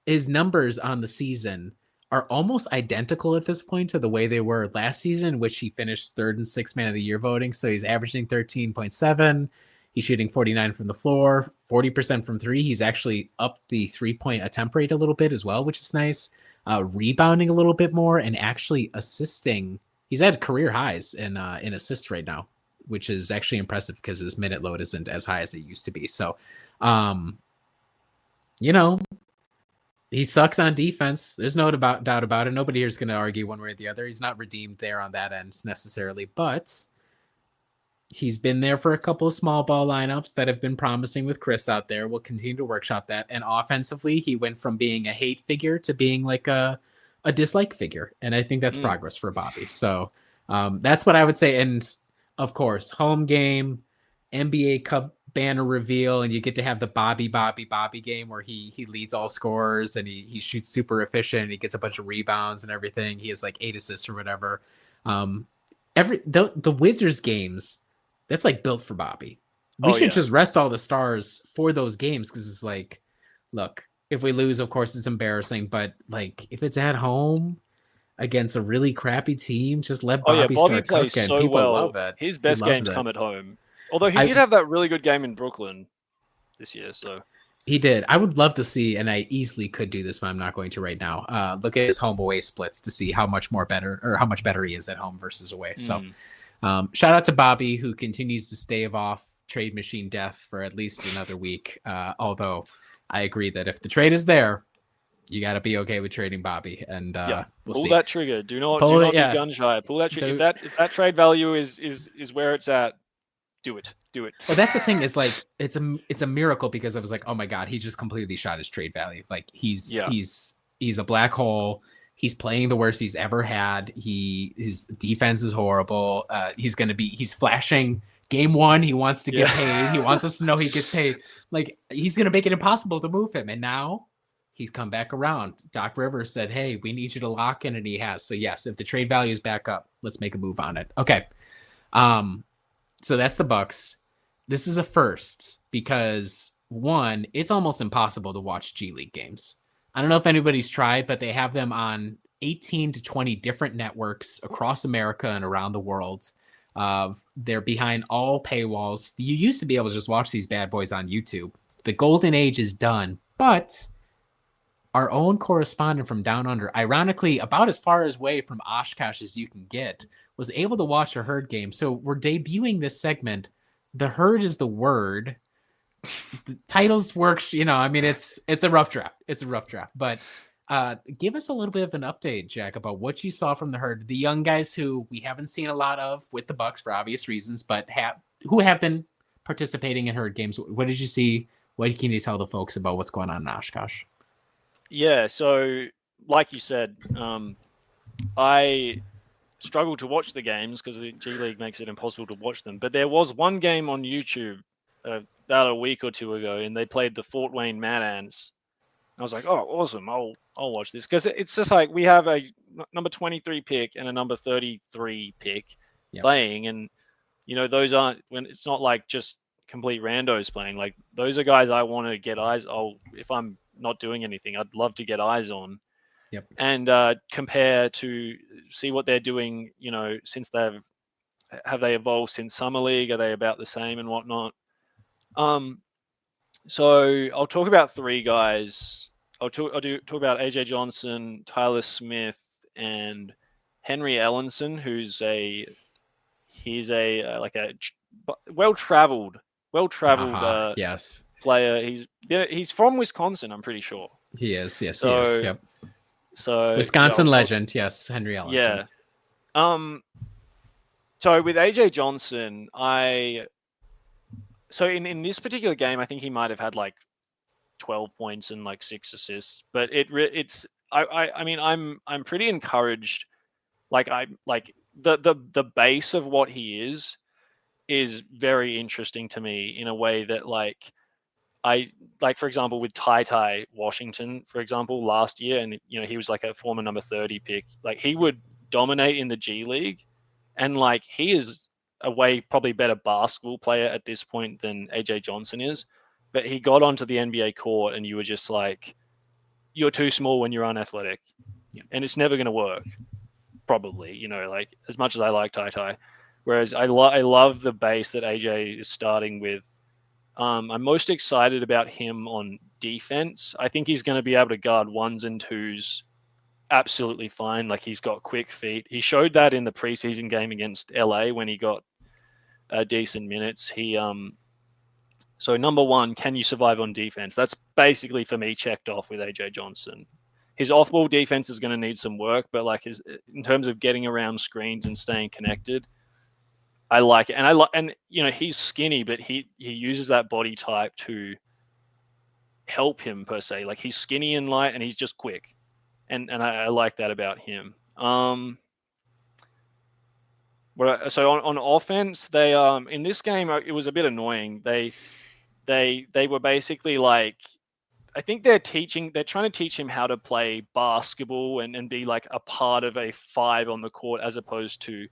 Speaker 3: His numbers on the season are almost identical at this point to the way they were last season, which he finished 3rd and 6th man of the year voting. So he's averaging 13.7. He's shooting 49 from the floor, 40% from three. He's actually up the 3-point attempt rate a little bit as well, which is nice. Rebounding a little bit more and actually assisting. He's at career highs in assists right now, which is actually impressive because his minute load isn't as high as it used to be. So, you know, he sucks on defense. There's no doubt about it. Nobody here is going to argue one way or the other. He's not redeemed there on that end necessarily, but he's been there for a couple of small ball lineups that have been promising with Chris out there. We'll continue to workshop that. And offensively, he went from being a hate figure to being like a dislike figure. And I think that's progress for Bobby. So that's what I would say. And of course, home game, NBA Cup banner reveal, and you get to have the Bobby game where he leads all scorers and he shoots super efficient. He gets a bunch of rebounds and everything. He has like 8 assists or whatever. The Wizards games, that's like built for Bobby. We should just rest all the stars for those games because it's like, look, if we lose, of course, it's embarrassing. But like, if it's at home against a really crappy team, just let Bobby start cooking.
Speaker 4: So
Speaker 3: people love it.
Speaker 4: His best games come at home. Although he did have that really good game in Brooklyn this year. So
Speaker 3: he did. I would love to see, and I easily could do this, but I'm not going to right now. Look at his home away splits to see how much better he is at home versus away. So. Shout out to Bobby, who continues to stave off trade machine death for at least another week. Although I agree that if the trade is there, you got to be okay with trading Bobby. And we'll
Speaker 4: pull
Speaker 3: see.
Speaker 4: that trigger. Do not be gun shy. Pull that trigger. If that trade value is where it's at, do it.
Speaker 3: Well, that's the thing is like it's a miracle because I was like, oh my god, he just completely shot his trade value. Like he's a black hole. He's playing the worst he's ever had. His defense is horrible. He's flashing game 1. He wants to get paid. He wants us to know he gets paid. Like he's going to make it impossible to move him. And now he's come back around. Doc Rivers said, hey, we need you to lock in. And he has. So yes, if the trade value is back up, let's make a move on it. Okay. So that's the Bucks. This is a first because 1, it's almost impossible to watch G League games. I don't know if anybody's tried, but they have them on 18 to 20 different networks across America and around the world. They're behind all paywalls. You used to be able to just watch these bad boys on YouTube. The golden age is done, but our own correspondent from Down Under, ironically, about as far away from Oshkosh as you can get, was able to watch a Herd game. So we're debuting this segment. The Herd is the word. the titles works, I mean, it's a rough draft. It's a rough draft, but give us a little bit of an update, Jack, about what you saw from the herd, the young guys who we haven't seen a lot of with the Bucks for obvious reasons, but who have been participating in herd games. What did you see? What can you tell the folks about what's going on in Oshkosh?
Speaker 4: Yeah, so like you said, I struggle to watch the games because the G League makes it impossible to watch them. But there was one game on YouTube about a week or two ago, and they played the Fort Wayne Mad Ants. I was like, oh, awesome! I'll watch this because it's just like we have a number 23 pick and a number 33 pick playing, and those aren't when it's not like just complete randos playing. Like those are guys I want to get eyes. Oh, if I'm not doing anything, I'd love to get eyes on.
Speaker 3: Yep.
Speaker 4: And compare to see what they're doing, since have they evolved since Summer League? Are they about the same and whatnot? So I'll talk about three guys. I'll talk about AJ Johnson, Tyler Smith, and Henry Ellenson, he's a well-traveled
Speaker 3: yes
Speaker 4: player. He's from Wisconsin, I'm pretty sure.
Speaker 3: He is. Yes,
Speaker 4: so,
Speaker 3: he is. Yep.
Speaker 4: So
Speaker 3: Wisconsin legend, yes, Henry Ellenson.
Speaker 4: Yeah. So with AJ Johnson, in this particular game, I think he might have had like 12 points and like 6 assists. But I mean, I'm pretty encouraged. Like the base of what he is very interesting to me in a way that for example, with Ty Washington, for example, last year, and he was like a former number 30 pick. Like he would dominate in the G League, and like he is a way probably better basketball player at this point than AJ Johnson is. But he got onto the NBA court, and you were just like, you're too small when you're unathletic, and it's never going to work. Probably, like as much as I like Ty. Whereas I love the base that AJ is starting with. I'm most excited about him on defense. I think he's going to be able to guard ones and twos absolutely fine. Like he's got quick feet. He showed that in the preseason game against LA when he got decent minutes. So number one, can you survive on defense? That's basically for me checked off with AJ Johnson. His off-ball defense is going to need some work, but like in terms of getting around screens and staying connected, I like it. And he's skinny, but he uses that body type to help him per se. Like he's skinny and light, and he's just quick, and I like that about him. So on offense, they in this game it was a bit annoying. They were basically like, I think they're trying to teach him how to play basketball and be like a part of a 5 on the court, as opposed to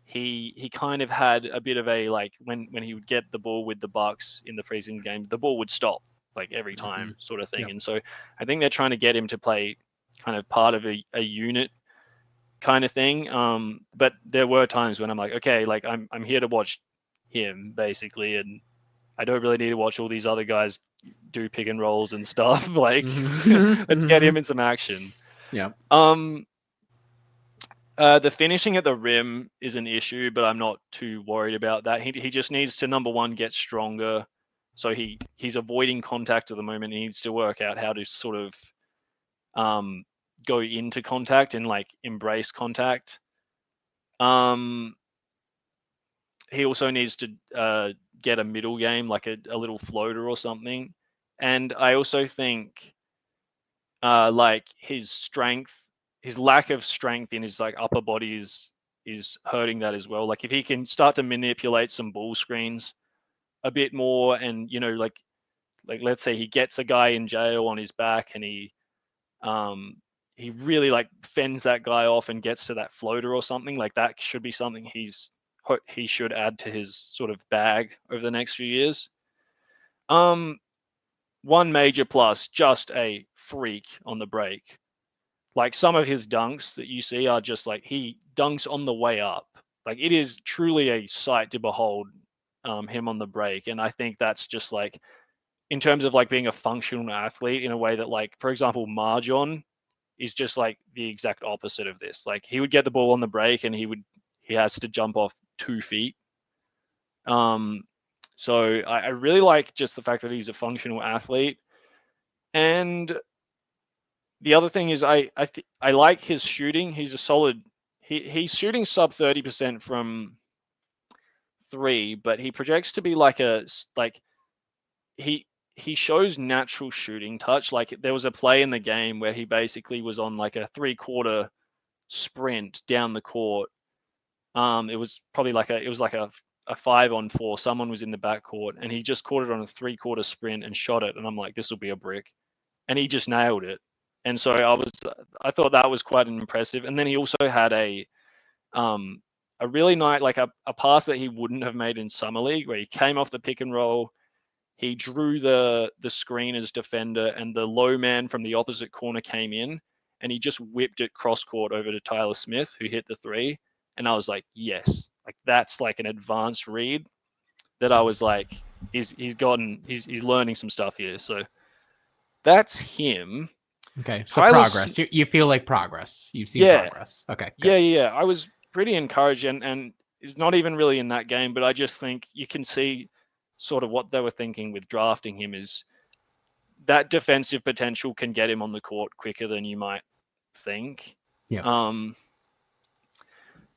Speaker 4: he kind of had a bit of a like when he would get the ball with the Bucks in the preseason game, the ball would stop like every time sort of thing. Yep. And so I think they're trying to get him to play kind of part of a unit kind of thing. But there were times when I'm like, okay, like I'm here to watch him basically, and I don't really need to watch all these other guys do pick and rolls and stuff. Like let's get him in some action.
Speaker 3: Yeah.
Speaker 4: The finishing at the rim is an issue, but I'm not too worried about that. He just needs to, number one, get stronger. So he's avoiding contact at the moment. He needs to work out how to sort of go into contact and like embrace contact. He also needs to get a middle game, like a little floater or something. And I also think like his lack of strength in his like upper body is hurting that as well. Like if he can start to manipulate some ball screens a bit more, and like let's say he gets a guy in jail on his back, and he really like fends that guy off and gets to that floater or something, like that should be something he should add to his sort of bag over the next few years. One major plus, just a freak on the break. Like some of his dunks that you see are just like he dunks on the way up. Like it is truly a sight to behold, him on the break. And I think that's just like, in terms of like being a functional athlete in a way that like, for example, Marjon is just like the exact opposite of this. Like he would get the ball on the break and he has to jump off 2 feet. So I really like just the fact that he's a functional athlete. And the other thing is I like his shooting. He's a solid. He's shooting sub 30% from 3, but he projects to be like he shows natural shooting touch. Like there was a play in the game where he basically was on like a 3/4 sprint down the court. It was probably like a 5-on-4. Someone was in the backcourt and he just caught it on a 3/4 sprint and shot it. And I'm like, this will be a brick, and he just nailed it. And so I thought that was quite impressive. And then he also had a really nice, like a pass that he wouldn't have made in summer league, where he came off the pick and roll, he drew the screen as defender, and the low man from the opposite corner came in, and he just whipped it cross court over to Tyler Smith, who hit the 3. And I was like, yes, like that's like an advanced read that I was like, he's learning some stuff here. So that's him.
Speaker 3: Okay, so progress. You feel like progress. You've seen progress. Okay.
Speaker 4: Good. Yeah. I was pretty encouraged, and it's not even really in that game, but I just think you can see sort of what they were thinking with drafting him is that defensive potential can get him on the court quicker than you might think.
Speaker 3: Yeah.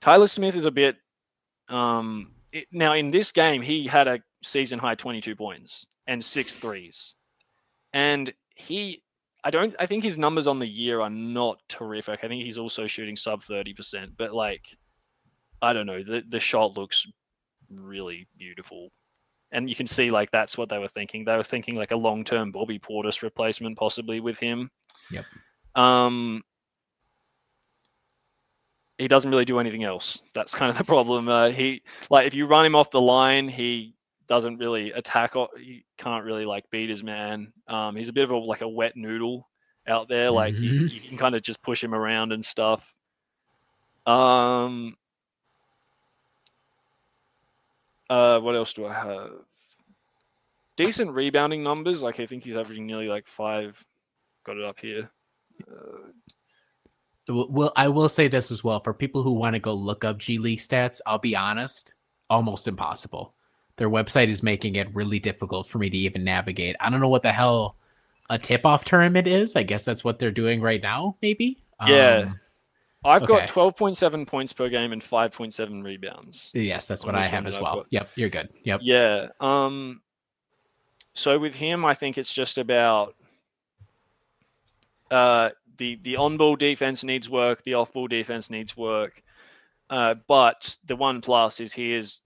Speaker 4: Tyler Smith is a bit. Now in this game, he had a season high 22 points and 6 threes, and I think his numbers on the year are not terrific. I think he's also shooting sub 30%, but like, I don't know, the shot looks really beautiful. And you can see like that's what they were thinking. They were thinking like a long-term Bobby Portis replacement possibly with him.
Speaker 3: Yep.
Speaker 4: He doesn't really do anything else. That's kind of the problem. If you run him off the line, he doesn't really attack. He can't really like beat his man. He's a bit of a wet noodle out there. Like you can kind of just push him around and stuff. What else do I have? Decent rebounding numbers. Like I think he's averaging nearly like 5. Got it up here.
Speaker 3: Well, I will say this as well. For people who want to go look up G League stats, I'll be honest, almost impossible. Their website is making it really difficult for me to even navigate. I don't know what the hell a tip-off tournament is. I guess that's what they're doing right now, maybe?
Speaker 4: Yeah. I've got 12.7 points per game and 5.7 rebounds.
Speaker 3: Yes, that's what I have as well. Yep, you're good. Yep.
Speaker 4: Yeah. So with him, I think it's just about the on-ball defense needs work, the off-ball defense needs work. But the one plus is he's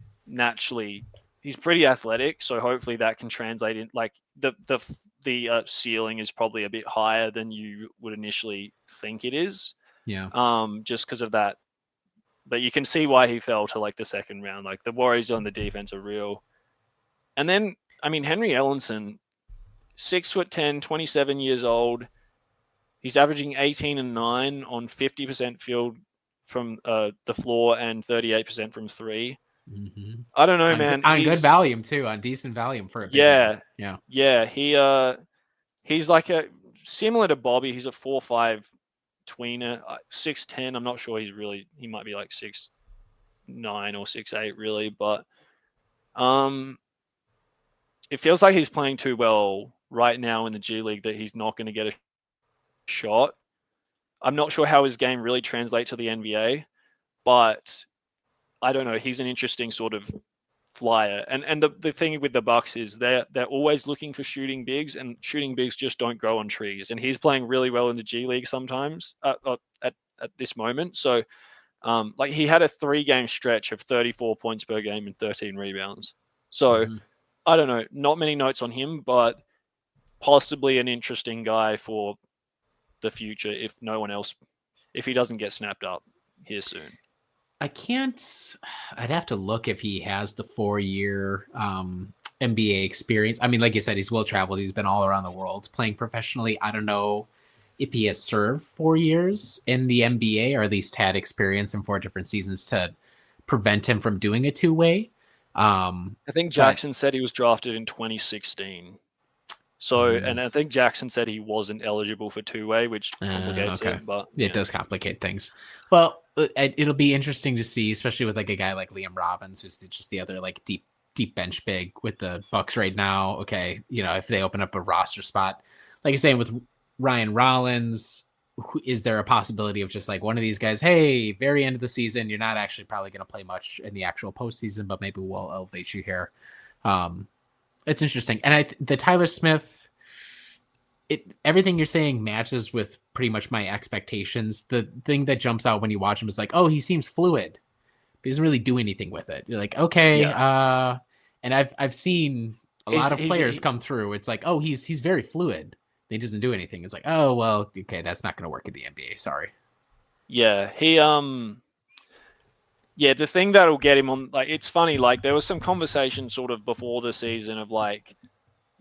Speaker 4: pretty athletic, so hopefully that can translate in. Like the ceiling is probably a bit higher than you would initially think it is.
Speaker 3: Yeah.
Speaker 4: Just because of that. But you can see why he fell to like the second round. Like the worries on the defense are real. And then, I mean, Henry Ellenson, 6'10", 27 years old. He's averaging 18 and 9 on 50% field from the floor and 38% from 3.
Speaker 3: Mm-hmm.
Speaker 4: I don't know, man.
Speaker 3: On good volume too, on decent volume for a big man.
Speaker 4: Yeah. He's like similar to Bobby. He's a 4'5" tweener, 6'10". I'm not sure he might be like 6'9" or 6'8" really, but it feels like he's playing too well right now in the G League that he's not going to get a shot. I'm not sure how his game really translates to the NBA, but I don't know. He's an interesting sort of flyer. And the thing with the Bucks is they're always looking for shooting bigs, and shooting bigs just don't grow on trees. And he's playing really well in the G League sometimes at this moment. So like he had a 3-game stretch of 34 points per game and 13 rebounds. So I don't know, not many notes on him, but possibly an interesting guy for the future if he doesn't get snapped up here soon.
Speaker 3: I'd have to look if he has the 4-year NBA experience. I mean, like you said, he's well-traveled. He's been all around the world playing professionally. I don't know if he has served 4 years in the NBA or at least had experience in 4 different seasons to prevent him from doing a 2-way.
Speaker 4: I think Jackson said he was drafted in 2016. So, and I think Jackson said he wasn't eligible for 2-way, which complicates it. But
Speaker 3: it does complicate things. Well, it'll be interesting to see, especially with like a guy like Liam Robbins, who's just the other like deep deep bench big with the Bucks right now. Okay, if they open up a roster spot, like you're saying with Ryan Rollins, is there a possibility of just like one of these guys, hey, very end of the season, you're not actually probably going to play much in the actual postseason, but maybe we'll elevate you here. It's interesting. And the Tyler Smith, everything you're saying matches with pretty much my expectations. The thing that jumps out when you watch him is like, oh, he seems fluid. But he doesn't really do anything with it. You're like, okay. Yeah. And I've seen a lot of players come through. It's like, oh, he's very fluid. He doesn't do anything. It's like, oh, well, okay, that's not going to work in the NBA. Sorry.
Speaker 4: Yeah, the thing that'll get him on, like, it's funny, like, there was some conversation sort of before the season of, like,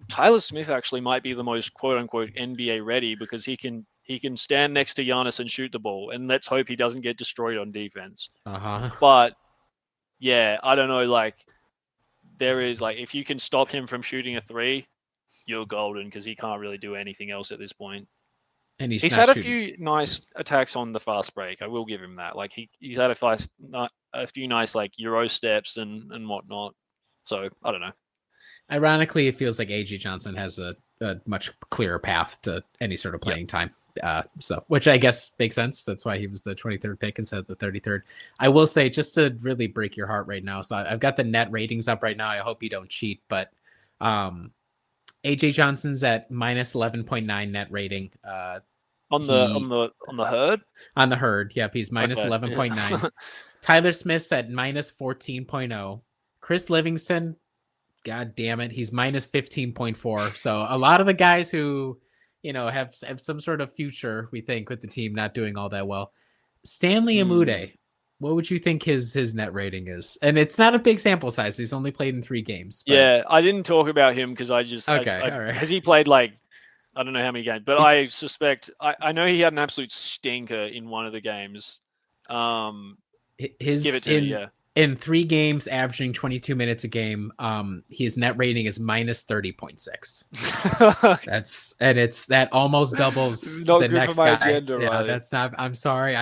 Speaker 4: Tyler Smith actually might be the most quote-unquote NBA ready because he can stand next to Giannis and shoot the ball, and let's hope he doesn't get destroyed on defense. But, yeah, I don't know, like, there is, like, if you can stop him from shooting a three, you're golden because he can't really do anything else at this point.
Speaker 3: And
Speaker 4: he's had a few nice attacks on the fast break. I will give him that. Like he's had a few nice like Euro steps and whatnot. So I don't know.
Speaker 3: Ironically, it feels like AJ Johnson has a much clearer path to any sort of playing time. So which I guess makes sense. That's why he was the 23rd pick instead of the 33rd. I will say, just to really break your heart right now. So I've got the net ratings up right now. I hope you don't cheat, but AJ Johnson's at minus 11.9 net rating.
Speaker 4: On the herd?
Speaker 3: On the herd, yep. He's minus 11.9. Tyler Smith's at minus 14.0. Chris Livingston, god damn it, he's minus 15.4. So a lot of the guys who, have some sort of future, we think, with the team not doing all that well. Stanley Amude, what would you think his net rating is? And it's not a big sample size. He's only played in 3 games. But...
Speaker 4: Yeah, I didn't talk about him because I just...
Speaker 3: Okay,
Speaker 4: all
Speaker 3: right.
Speaker 4: Has he played like... I don't know how many games, but I suspect... I know he had an absolute stinker in one of the games. Give it to me, yeah.
Speaker 3: In 3 games, averaging 22 minutes a game, his net rating is minus 30.6. That almost doubles the next guy. Agenda, yeah, right? That's not... I'm sorry,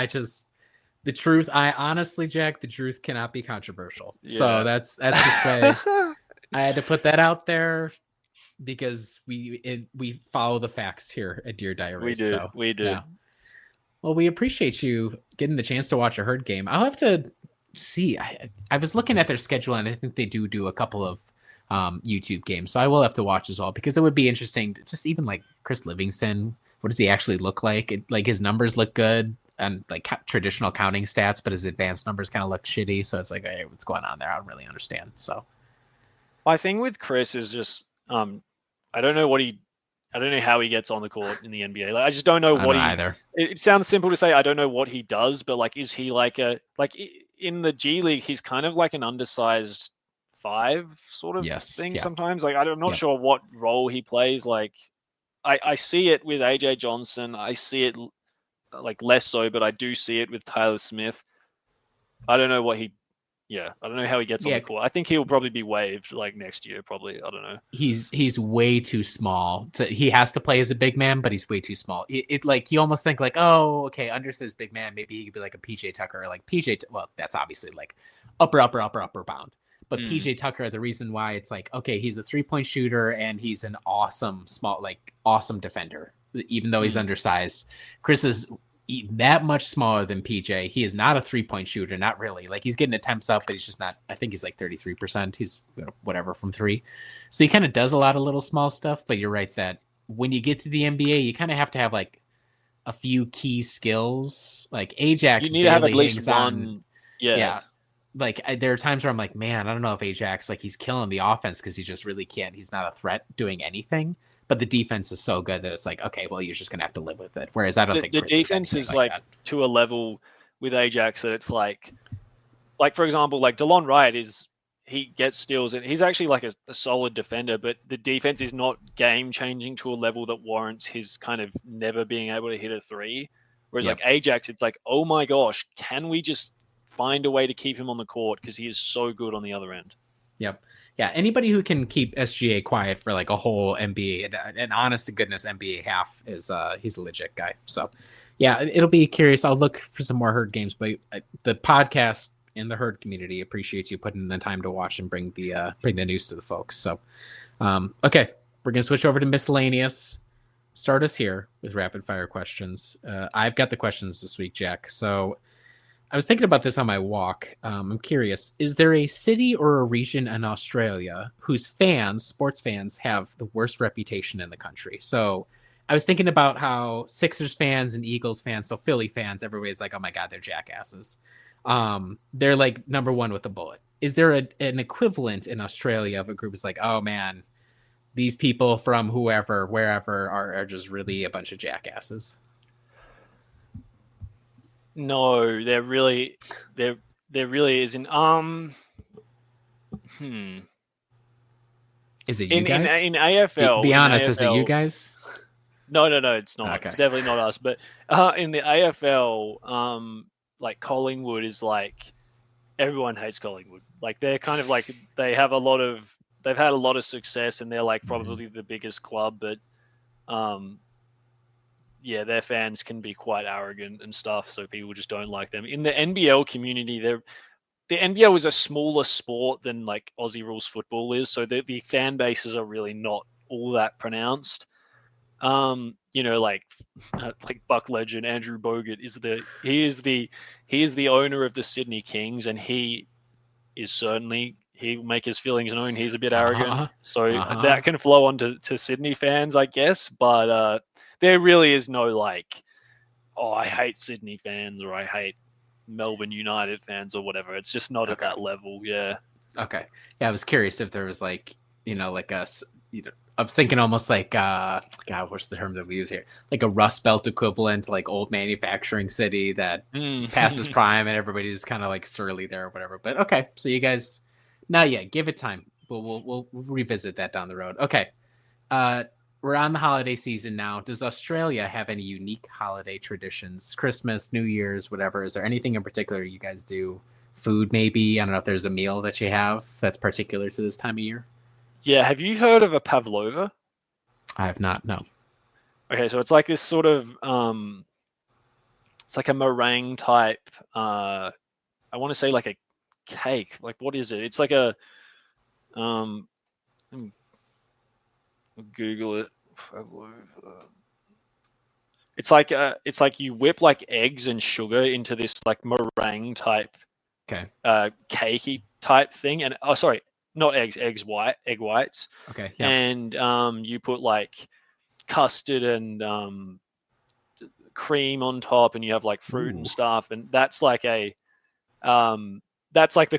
Speaker 3: the truth, honestly, Jack, the truth cannot be controversial. Yeah. So that's just way I had to put that out there because we follow the facts here at Dear Diaries.
Speaker 4: We do.
Speaker 3: Yeah. Well, we appreciate you getting the chance to watch a herd game. I'll have to see. I was looking at their schedule, and I think they do a couple of YouTube games, so I will have to watch as well because it would be interesting to just even like Chris Livingston. What does he actually look like? Like his numbers look good. And like traditional counting stats, but his advanced numbers kind of look shitty. So it's like, hey, what's going on there? I don't really understand. So
Speaker 4: my thing with Chris is just, I don't know how he gets on the court in the NBA. Like, I just don't know what he either. It sounds simple to say, I don't know what he does, but like, is he like in the G League, he's kind of like an undersized 5 sort of thing. Yeah. Sometimes like, I'm not sure what role he plays. Like I see it with AJ Johnson. I see it like less so, but I do see it with Tyler Smith. I don't know I don't know how he gets on the court. I think he'll probably be waived like next year, probably. I don't know.
Speaker 3: He's way too small. He has to play as a big man, but he's way too small. It like you almost think like, oh, okay, undersized big man. Maybe he could be like a PJ Tucker, or like PJ. Well, that's obviously like upper bound. But PJ Tucker, the reason why it's like, okay, he's a 3-point shooter and he's an awesome defender, even though he's undersized. Chris is that much smaller than PJ. He is not a 3-point shooter, not really. Like he's getting attempts up, but he's just not. I think he's like 33%. He's whatever from 3. So he kind of does a lot of little small stuff. But you're right that when you get to the NBA, you kind of have to have like a few key skills. Like Ajax,
Speaker 4: you need to have at least one.
Speaker 3: Yeah. Like there are times where I'm like, man, I don't know if Ajax, like he's killing the offense because he just really can't. He's not a threat doing anything. But the defense is so good that it's like, okay, well, you're just going to have to live with it. Whereas I don't think
Speaker 4: the defense is like to a level with Ajax that it's like for example, like DeLon Wright he gets steals and he's actually like a solid defender, but the defense is not game changing to a level that warrants his kind of never being able to hit a 3. Whereas like Ajax, it's like, oh my gosh, can we just find a way to keep him on the court because he is so good on the other end.
Speaker 3: Yep. Yeah, anybody who can keep SGA quiet for like a whole NBA and honest to goodness NBA half is he's a legit guy. So yeah, it'll be curious. I'll look for some more herd games, but the podcast and the herd community appreciates you putting in the time to watch and bring the news to the folks. So, okay, we're gonna switch over to miscellaneous. Start us here with rapid fire questions. I've got the questions this week, Jack. So I was thinking about this on my walk. I'm curious, is there a city or a region in Australia whose fans, sports fans, have the worst reputation in the country? So I was thinking about how Sixers fans and Eagles fans, so Philly fans, everybody's like, oh my God, they're jackasses. They're like number one with a bullet. Is there an equivalent in Australia of a group that's like, oh man, these people from whoever, wherever are just really a bunch of jackasses?
Speaker 4: No, there really isn't.
Speaker 3: Is it you guys?
Speaker 4: In AFL?
Speaker 3: Be honest,
Speaker 4: AFL,
Speaker 3: is it you guys?
Speaker 4: No, it's not.
Speaker 3: Okay.
Speaker 4: It's definitely not us. But in the AFL, like Collingwood is like everyone hates Collingwood. Like they're kind of like they've had a lot of success and they're like probably the biggest club, but yeah, their fans can be quite arrogant and stuff, so people just don't like them. In the NBL community, the NBL is a smaller sport than like Aussie rules football is, so the fan bases are really not all that pronounced. Like Buck legend Andrew Bogut is the owner of the Sydney Kings, and he make his feelings known. He's a bit arrogant, so that can flow on to Sydney fans, I guess. But there really is no like, oh, I hate Sydney fans or I hate Melbourne United fans or whatever. It's just not at that level. Yeah.
Speaker 3: Okay. Yeah, I was curious if there was like, like us, I was thinking almost like, God, what's the term that we use here? Like a Rust Belt equivalent, like old manufacturing city that passes prime and everybody's kind of like surly there or whatever. But okay, so you guys, not yet. Give it time. We'll revisit that down the road. Okay. We're on the holiday season now. Does Australia have any unique holiday traditions? Christmas, New Year's, whatever. Is there anything in particular you guys do? Food, maybe? I don't know if there's a meal that you have that's particular to this time of year.
Speaker 4: Yeah, have you heard of a pavlova?
Speaker 3: I have not, no.
Speaker 4: Okay, so it's like this sort of it's like a meringue type I want to say like a cake. Like what is it? It's like a Google it. It's like you whip like eggs and sugar into this like meringue type cakey type thing, and not eggs, egg whites.
Speaker 3: Okay. Yeah.
Speaker 4: And you put like custard and cream on top, and you have like fruit and stuff, and that's like the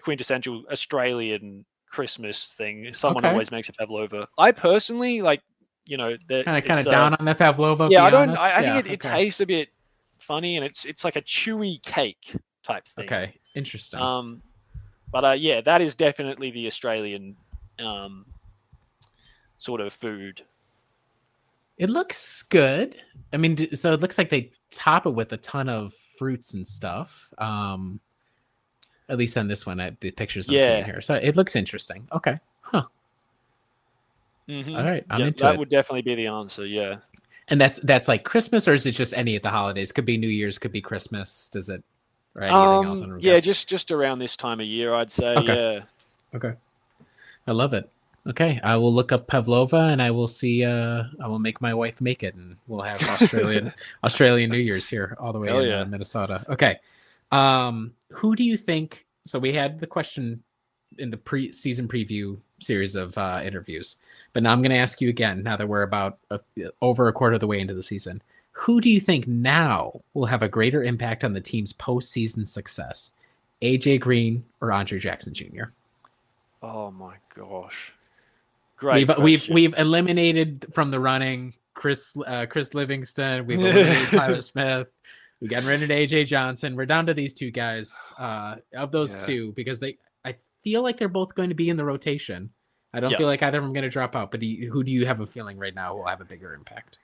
Speaker 4: quintessential Australian Christmas thing. Someone always makes a pavlova. I personally like,
Speaker 3: kind of down on the pavlova.
Speaker 4: Yeah, I think it tastes a bit funny, and it's like a chewy cake type thing.
Speaker 3: Okay, interesting.
Speaker 4: But yeah, that is definitely the Australian sort of food.
Speaker 3: It looks good. I mean, so it looks like they top it with a ton of fruits and stuff. At least on this one, the pictures I'm seeing here. So it looks interesting. Okay. Huh.
Speaker 4: Mm-hmm.
Speaker 3: All right. I'm into it.
Speaker 4: That would definitely be the answer. Yeah.
Speaker 3: And that's like Christmas, or is it just any of the holidays? Could be New Year's, could be Christmas. Does it? Or anything else?
Speaker 4: Yeah, just around this time of year, I'd say.
Speaker 3: Okay.
Speaker 4: Yeah.
Speaker 3: Okay. I love it. Okay, I will look up pavlova and I will see. I will make my wife make it, and we'll have Australian New Year's here all the way in Minnesota. Okay. Who do you think? So we had the question in the pre-season preview series of interviews, but now I'm going to ask you again. Now that we're about over a quarter of the way into the season, who do you think now will have a greater impact on the team's postseason success? AJ Green or Andre Jackson Jr.?
Speaker 4: Oh my gosh! Great.
Speaker 3: We've eliminated from the running Chris Livingston. We've eliminated Tyler Smith. We got rid of AJ Johnson. We're down to these two guys. Of those two, because I feel like they're both going to be in the rotation. I don't feel like either of them are going to drop out. But who do you have a feeling right now will have a bigger impact?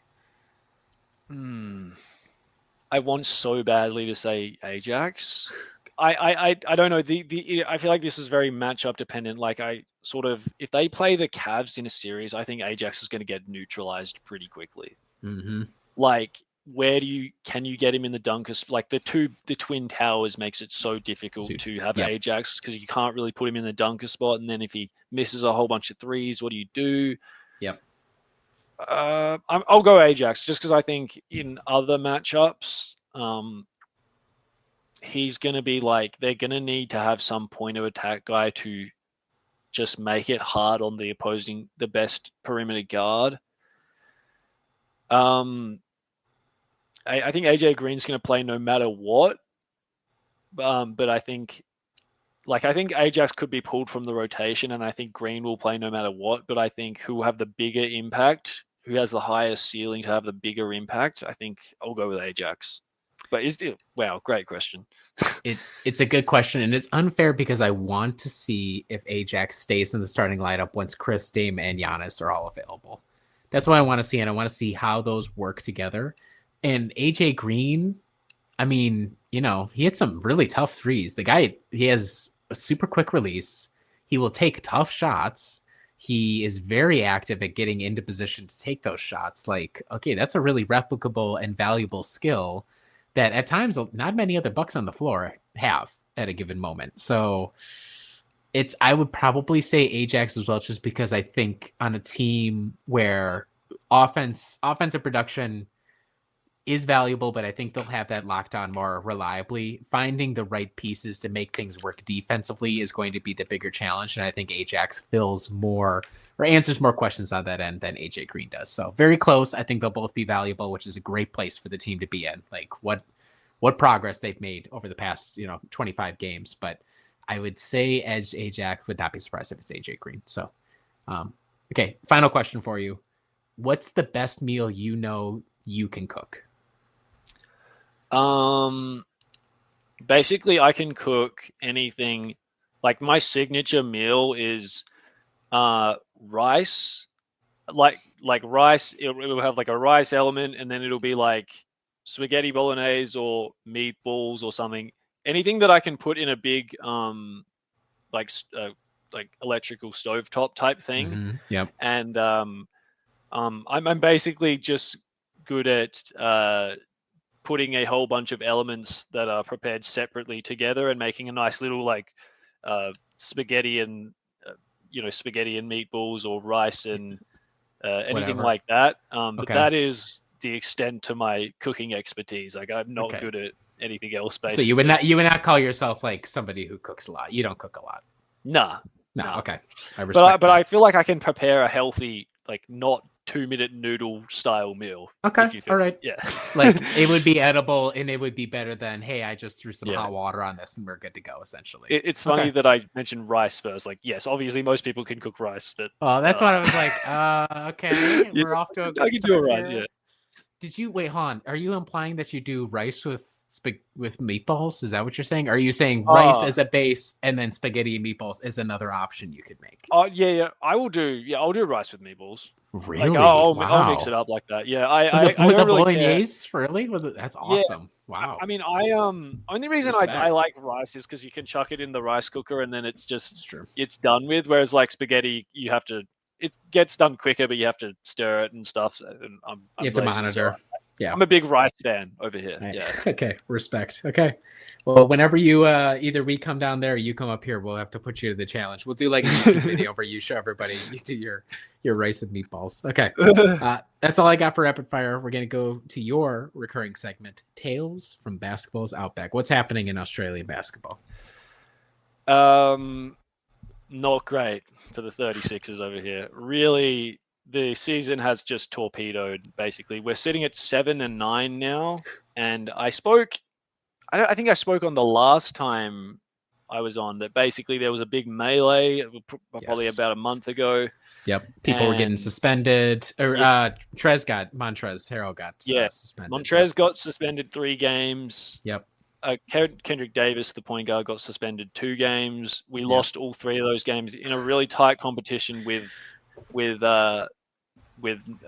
Speaker 4: I want so badly to say Ajax. I don't know. I feel like this is very matchup dependent. Like if they play the Cavs in a series, I think Ajax is going to get neutralized pretty quickly.
Speaker 3: Mm-hmm.
Speaker 4: Like can you get him in the dunkers? Like the twin towers makes it so difficult to have Ajax, because you can't really put him in the dunker spot, and then if he misses a whole bunch of threes, what do you do?
Speaker 3: Yep.
Speaker 4: I'll go Ajax just because I think in other matchups, he's going to be like, they're going to need to have some point of attack guy to just make it hard on the best perimeter guard. I think AJ Green's going to play no matter what. But I think Ajax could be pulled from the rotation, and I think Green will play no matter what. But I think who will have the bigger impact, who has the highest ceiling to have the bigger impact, I think I'll go with Ajax. But wow, great question.
Speaker 3: It's a good question, and it's unfair because I want to see if Ajax stays in the starting lineup once Chris, Dame, and Giannis are all available. That's what I want to see, and I want to see how those work together. And AJ Green, I mean, you know, he hit some really tough threes. The guy, he has a super quick release. He will take tough shots. He is very active at getting into position to take those shots. Like, okay, that's a really replicable and valuable skill that at times not many other Bucks on the floor have at a given moment. So I would probably say Ajax as well, just because I think on a team where offensive production is valuable, but I think they'll have that locked on more reliably. Finding the right pieces to make things work defensively is going to be the bigger challenge. And I think Ajax fills more or answers more questions on that end than AJ Green does. So very close. I think they'll both be valuable, which is a great place for the team to be in. Like what progress they've made over the past, 25 games. But I would say Edge Ajax, would not be surprised if it's AJ Green. So, okay. Final question for you. What's the best meal you can cook?
Speaker 4: Basically I can cook anything. Like my signature meal is rice, like rice. It will have like a rice element, and then it'll be like spaghetti bolognese or meatballs or something. Anything that I can put in a big like electrical stovetop type thing.
Speaker 3: Mm-hmm. Yep.
Speaker 4: And I'm basically just good at putting a whole bunch of elements that are prepared separately together and making a nice little like spaghetti and spaghetti and meatballs, or rice and anything
Speaker 3: Whatever.
Speaker 4: like that. But
Speaker 3: Okay.
Speaker 4: that is the extent to my cooking expertise. Like I'm not
Speaker 3: Okay.
Speaker 4: good at anything else. Basically.
Speaker 3: So you would not call yourself like somebody who cooks a lot. You don't cook a lot.
Speaker 4: Nah.
Speaker 3: Okay. I respect
Speaker 4: but
Speaker 3: that.
Speaker 4: I feel like I can prepare a healthy, like not 2-minute noodle style meal.
Speaker 3: Okay. All right.
Speaker 4: Yeah.
Speaker 3: Like it would be edible, and it would be better than, hey, I just threw some hot water on this and we're good to go, essentially.
Speaker 4: It's funny that I mentioned rice first. Like, yes, obviously most people can cook rice, but
Speaker 3: that's what I was like. Okay, we're off to a good
Speaker 4: I can do it right.
Speaker 3: here.
Speaker 4: Yeah.
Speaker 3: Did you wait, Han? Are you implying that you do rice with meatballs? Is that what you're saying? Are you saying rice as a base and then spaghetti and meatballs is another option you could make?
Speaker 4: Oh yeah. I'll do rice with meetballs.
Speaker 3: Really?
Speaker 4: Like, I'll mix it up like that. Yeah, I
Speaker 3: with
Speaker 4: don't
Speaker 3: the
Speaker 4: really
Speaker 3: bolognese. Care. Really? That's awesome.
Speaker 4: Yeah.
Speaker 3: Wow.
Speaker 4: I mean, only reason I like rice is because you can chuck it in the rice cooker and then it's done with. Whereas like spaghetti, it gets done quicker, but you have to stir it and stuff. And
Speaker 3: you have to monitor. Yeah,
Speaker 4: I'm a big rice fan over here.
Speaker 3: Right.
Speaker 4: Yeah.
Speaker 3: Okay. Respect. Okay. Well, whenever you either we come down there or you come up here, we'll have to put you to the challenge. We'll do like a YouTube video where you show everybody you do your rice and meatballs. Okay. That's all I got for rapid fire. We're gonna go to your recurring segment, Tales from Basketball's Outback. What's happening in Australian basketball?
Speaker 4: Not great for the 36ers over here. Really. The season has just torpedoed, basically. We're sitting at 7-9 now, and I think I spoke on the last time I was on that basically there was a big melee probably about a month ago.
Speaker 3: Yep, people were getting suspended. Or Montrezl Harrell got suspended.
Speaker 4: Montrez got suspended 3 games.
Speaker 3: Yep.
Speaker 4: Kendrick Davis, the point guard, got suspended 2 games. We lost all 3 of those games in a really tight competition with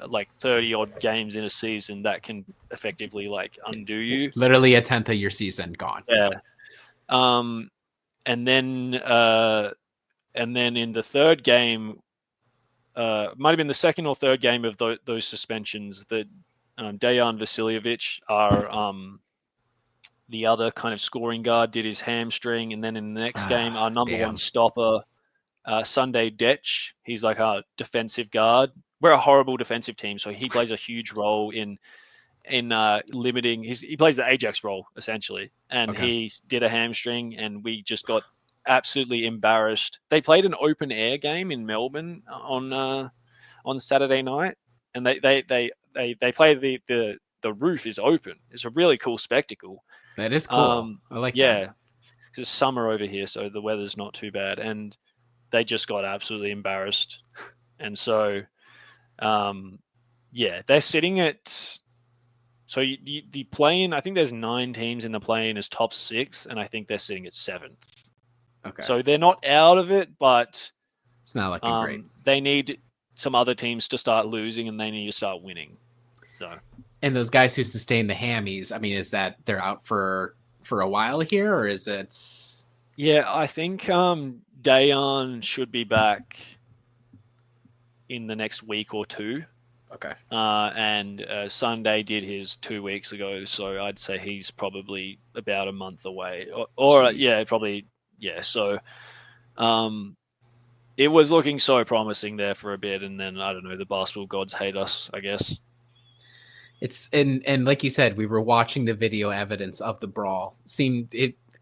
Speaker 4: like 30 odd games in a season that can effectively like undo you.
Speaker 3: Literally a tenth of your season gone.
Speaker 4: Yeah. And then in the third game, might have been the second or third game of those suspensions, that Dejan Vasiljevic, the other kind of scoring guard, did his hamstring, and then in the next game, our number one stopper, Sunday Dech, he's like a defensive guard. We're a horrible defensive team, so he plays a huge role in limiting he plays the Ajax role essentially, and he did a hamstring, and we just got absolutely embarrassed. They played an open air game in Melbourne on Saturday night, and they play the roof is open. It's a really cool spectacle.
Speaker 3: That is cool. I like that.
Speaker 4: Yeah, it's summer over here, so the weather's not too bad, and they just got absolutely embarrassed. And so, they're sitting at. So the play-in, I think there's 9 teams in the play-in as top 6, and I think they're sitting at 7th.
Speaker 3: Okay.
Speaker 4: So they're not out of it, but
Speaker 3: it's not looking great.
Speaker 4: They need some other teams to start losing, and they need to start winning. So.
Speaker 3: And those guys who sustain the hammies, I mean, is that they're out for a while here, or is it?
Speaker 4: Yeah, I think Dayan should be back in the next week or 2.
Speaker 3: Okay.
Speaker 4: And Sunday did his 2 weeks ago, so I'd say he's probably about a month away, or probably. So, it was looking so promising there for a bit, and then I don't know, the basketball gods hate us, I guess.
Speaker 3: It's and like you said, we were watching the video evidence of the brawl.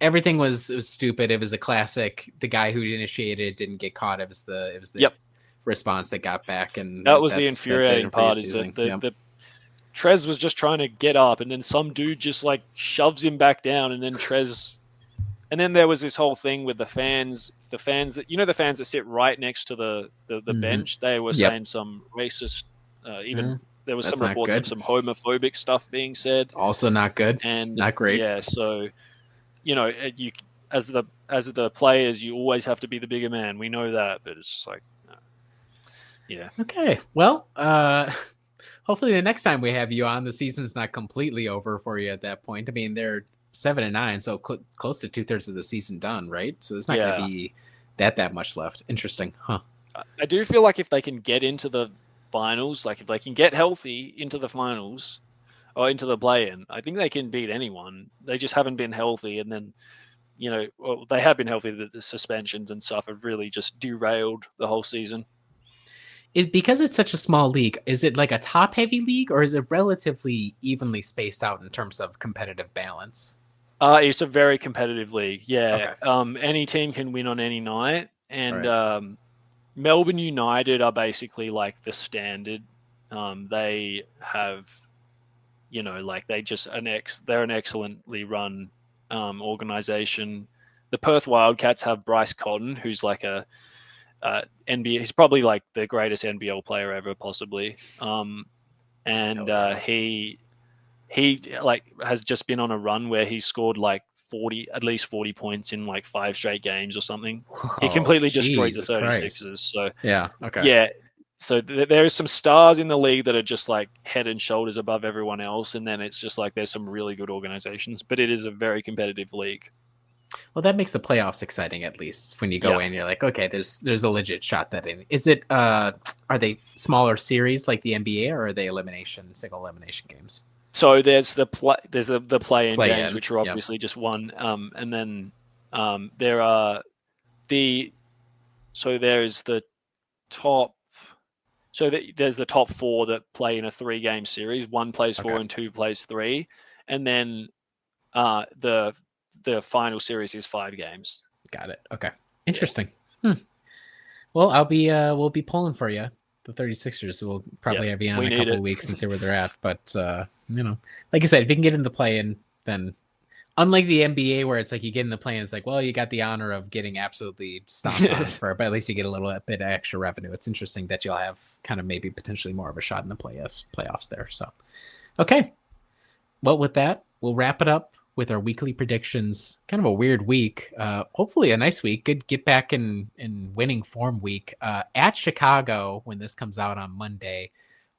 Speaker 3: Everything was stupid. It was a classic. The guy who initiated it didn't get caught. It was the response that got back, and
Speaker 4: that was the infuriating part. Is that the Trez was just trying to get up, and then some dude just like shoves him back down, and then Trez. And then there was this whole thing with the fans that the fans that sit right next to the bench. They were saying some racist, there was some reports of some homophobic stuff being said.
Speaker 3: Also not good and not great.
Speaker 4: Yeah, so you as the players, you always have to be the bigger man. We know that, but it's just like, no. Yeah.
Speaker 3: Okay. Well, hopefully the next time we have you on, the season's not completely over for you at that point. I mean, they're 7-9, so close to 2/3 of the season done, right? So there's not going to be that much left. Interesting, huh?
Speaker 4: I do feel like if they can get into the finals, like if they can get healthy into the finals or into the play-in, I think they can beat anyone. They just haven't been healthy, and then they have been healthy. The suspensions and stuff have really just derailed the whole season.
Speaker 3: Because it's such a small league, is it like a top-heavy league, or is it relatively evenly spaced out in terms of competitive balance?
Speaker 4: It's a very competitive league. Yeah. Okay. Any team can win on any night, and Melbourne United are basically like the standard. They have, they're an excellently run organization. The Perth Wildcats have Bryce Cotton, who's like a NBA. He's probably like the greatest NBL player ever, possibly. He like has just been on a run where he scored like at least 40 points in like 5 straight games or something. He completely destroyed the 36ers. So so there is some stars in the league that are just like head and shoulders above everyone else, and then it's just like there's some really good organizations, but it is a very competitive league.
Speaker 3: Well, that makes the playoffs exciting, at least when you go in, you're like, okay, there's a legit shot that in. Is it are they smaller series like the NBA, or are they single elimination games?
Speaker 4: So there's the play-in games, which are obviously just one, and then there are there's the top. So there's the top 4 that play in a 3-game series. 1 plays 4 and 2 plays 3, and then the final series is 5 games.
Speaker 3: Got it. Okay, interesting. Well, we'll be pulling for you. The 36ers will probably have you on a couple of weeks and see where they're at. But, like I said, if you can get in the play-in, then unlike the NBA where it's like you get in the play-in, it's like, well, you got the honor of getting absolutely stomped on but at least you get a little bit of extra revenue. It's interesting that you'll have kind of maybe potentially more of a shot in the playoffs there. So, okay. Well, with that, we'll wrap it up with our weekly predictions. Kind of a weird week. Hopefully a nice week. Good get back in winning form week. At Chicago when this comes out on Monday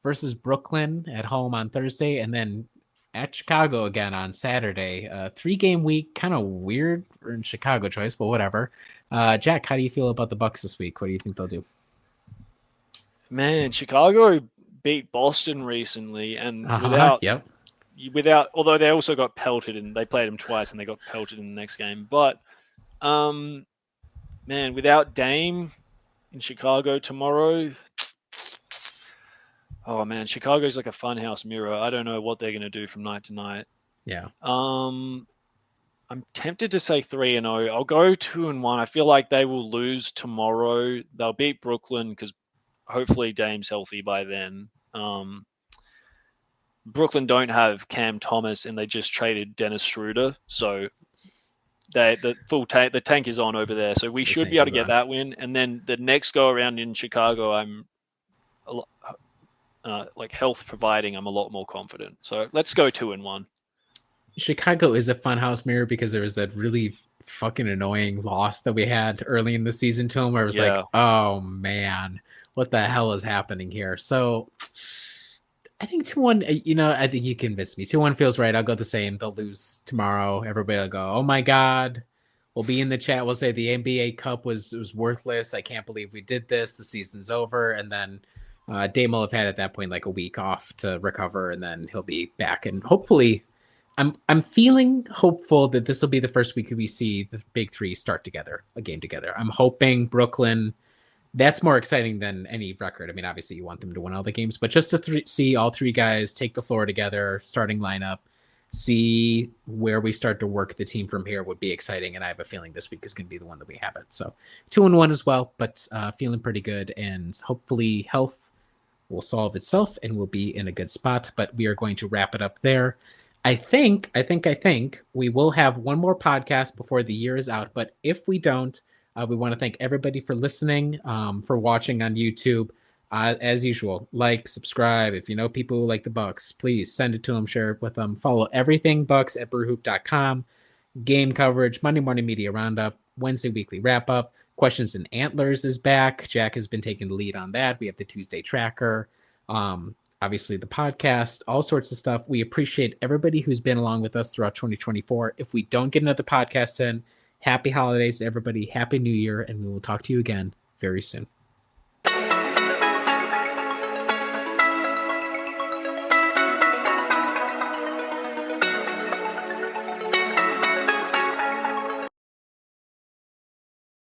Speaker 3: versus Brooklyn at home on Thursday, and then at Chicago again on Saturday. 3-game week, kind of weird in Chicago choice, but whatever. Jack, how do you feel about the Bucks this week? What do you think they'll do?
Speaker 4: Man, Chicago beat Boston recently, and
Speaker 3: Yep.
Speaker 4: without, although they also got pelted, and they played them twice, and they got pelted in the next game. But man, without Dame in Chicago tomorrow, oh man, Chicago's like a funhouse mirror. I don't know what they're going to do from night to night.
Speaker 3: Yeah.
Speaker 4: I'm tempted to say 3-0. I'll go 2-1. I feel like they will lose tomorrow. They'll beat Brooklyn because hopefully Dame's healthy by then. Brooklyn don't have Cam Thomas, and they just traded Dennis Schroeder, so the tank is on over there. So we should be able to get that win. And then the next go around in Chicago, I'm like health providing, I'm a lot more confident. So let's go 2-1.
Speaker 3: Chicago is a funhouse mirror because there was that really fucking annoying loss that we had early in the season to them where I was like, oh man, what the hell is happening here? So I think 2-1, I think you convinced me. 2-1 feels right. I'll go the same. They'll lose tomorrow. Everybody will go, oh my God. We'll be in the chat. We'll say the NBA Cup was worthless. I can't believe we did this. The season's over. And then Dame will have had at that point like a week off to recover, and then he'll be back. And hopefully, I'm feeling hopeful that this will be the first week we see the big three start together, a game together. I'm hoping Brooklyn. That's more exciting than any record. I mean, obviously you want them to win all the games, but just to see all three guys take the floor together, starting lineup, see where we start to work the team from here would be exciting. And I have a feeling this week is going to be the one that we have it. So 2-1 as well, but feeling pretty good, and hopefully health will solve itself and we'll be in a good spot. But we are going to wrap it up there. I think we will have one more podcast before the year is out. But if we don't, we want to thank everybody for listening, for watching on YouTube. As usual, like, subscribe. If you know people who like the Bucks, please send it to them, share it with them. Follow everything Bucks at brewhoop.com. Game coverage, Monday morning media roundup, Wednesday weekly wrap up. Questions and Antlers is back. Jack has been taking the lead on that. We have the Tuesday tracker. Obviously the podcast, all sorts of stuff. We appreciate everybody who's been along with us throughout 2024. If we don't get another podcast in, happy holidays to everybody. Happy New Year. And we will talk to you again very soon.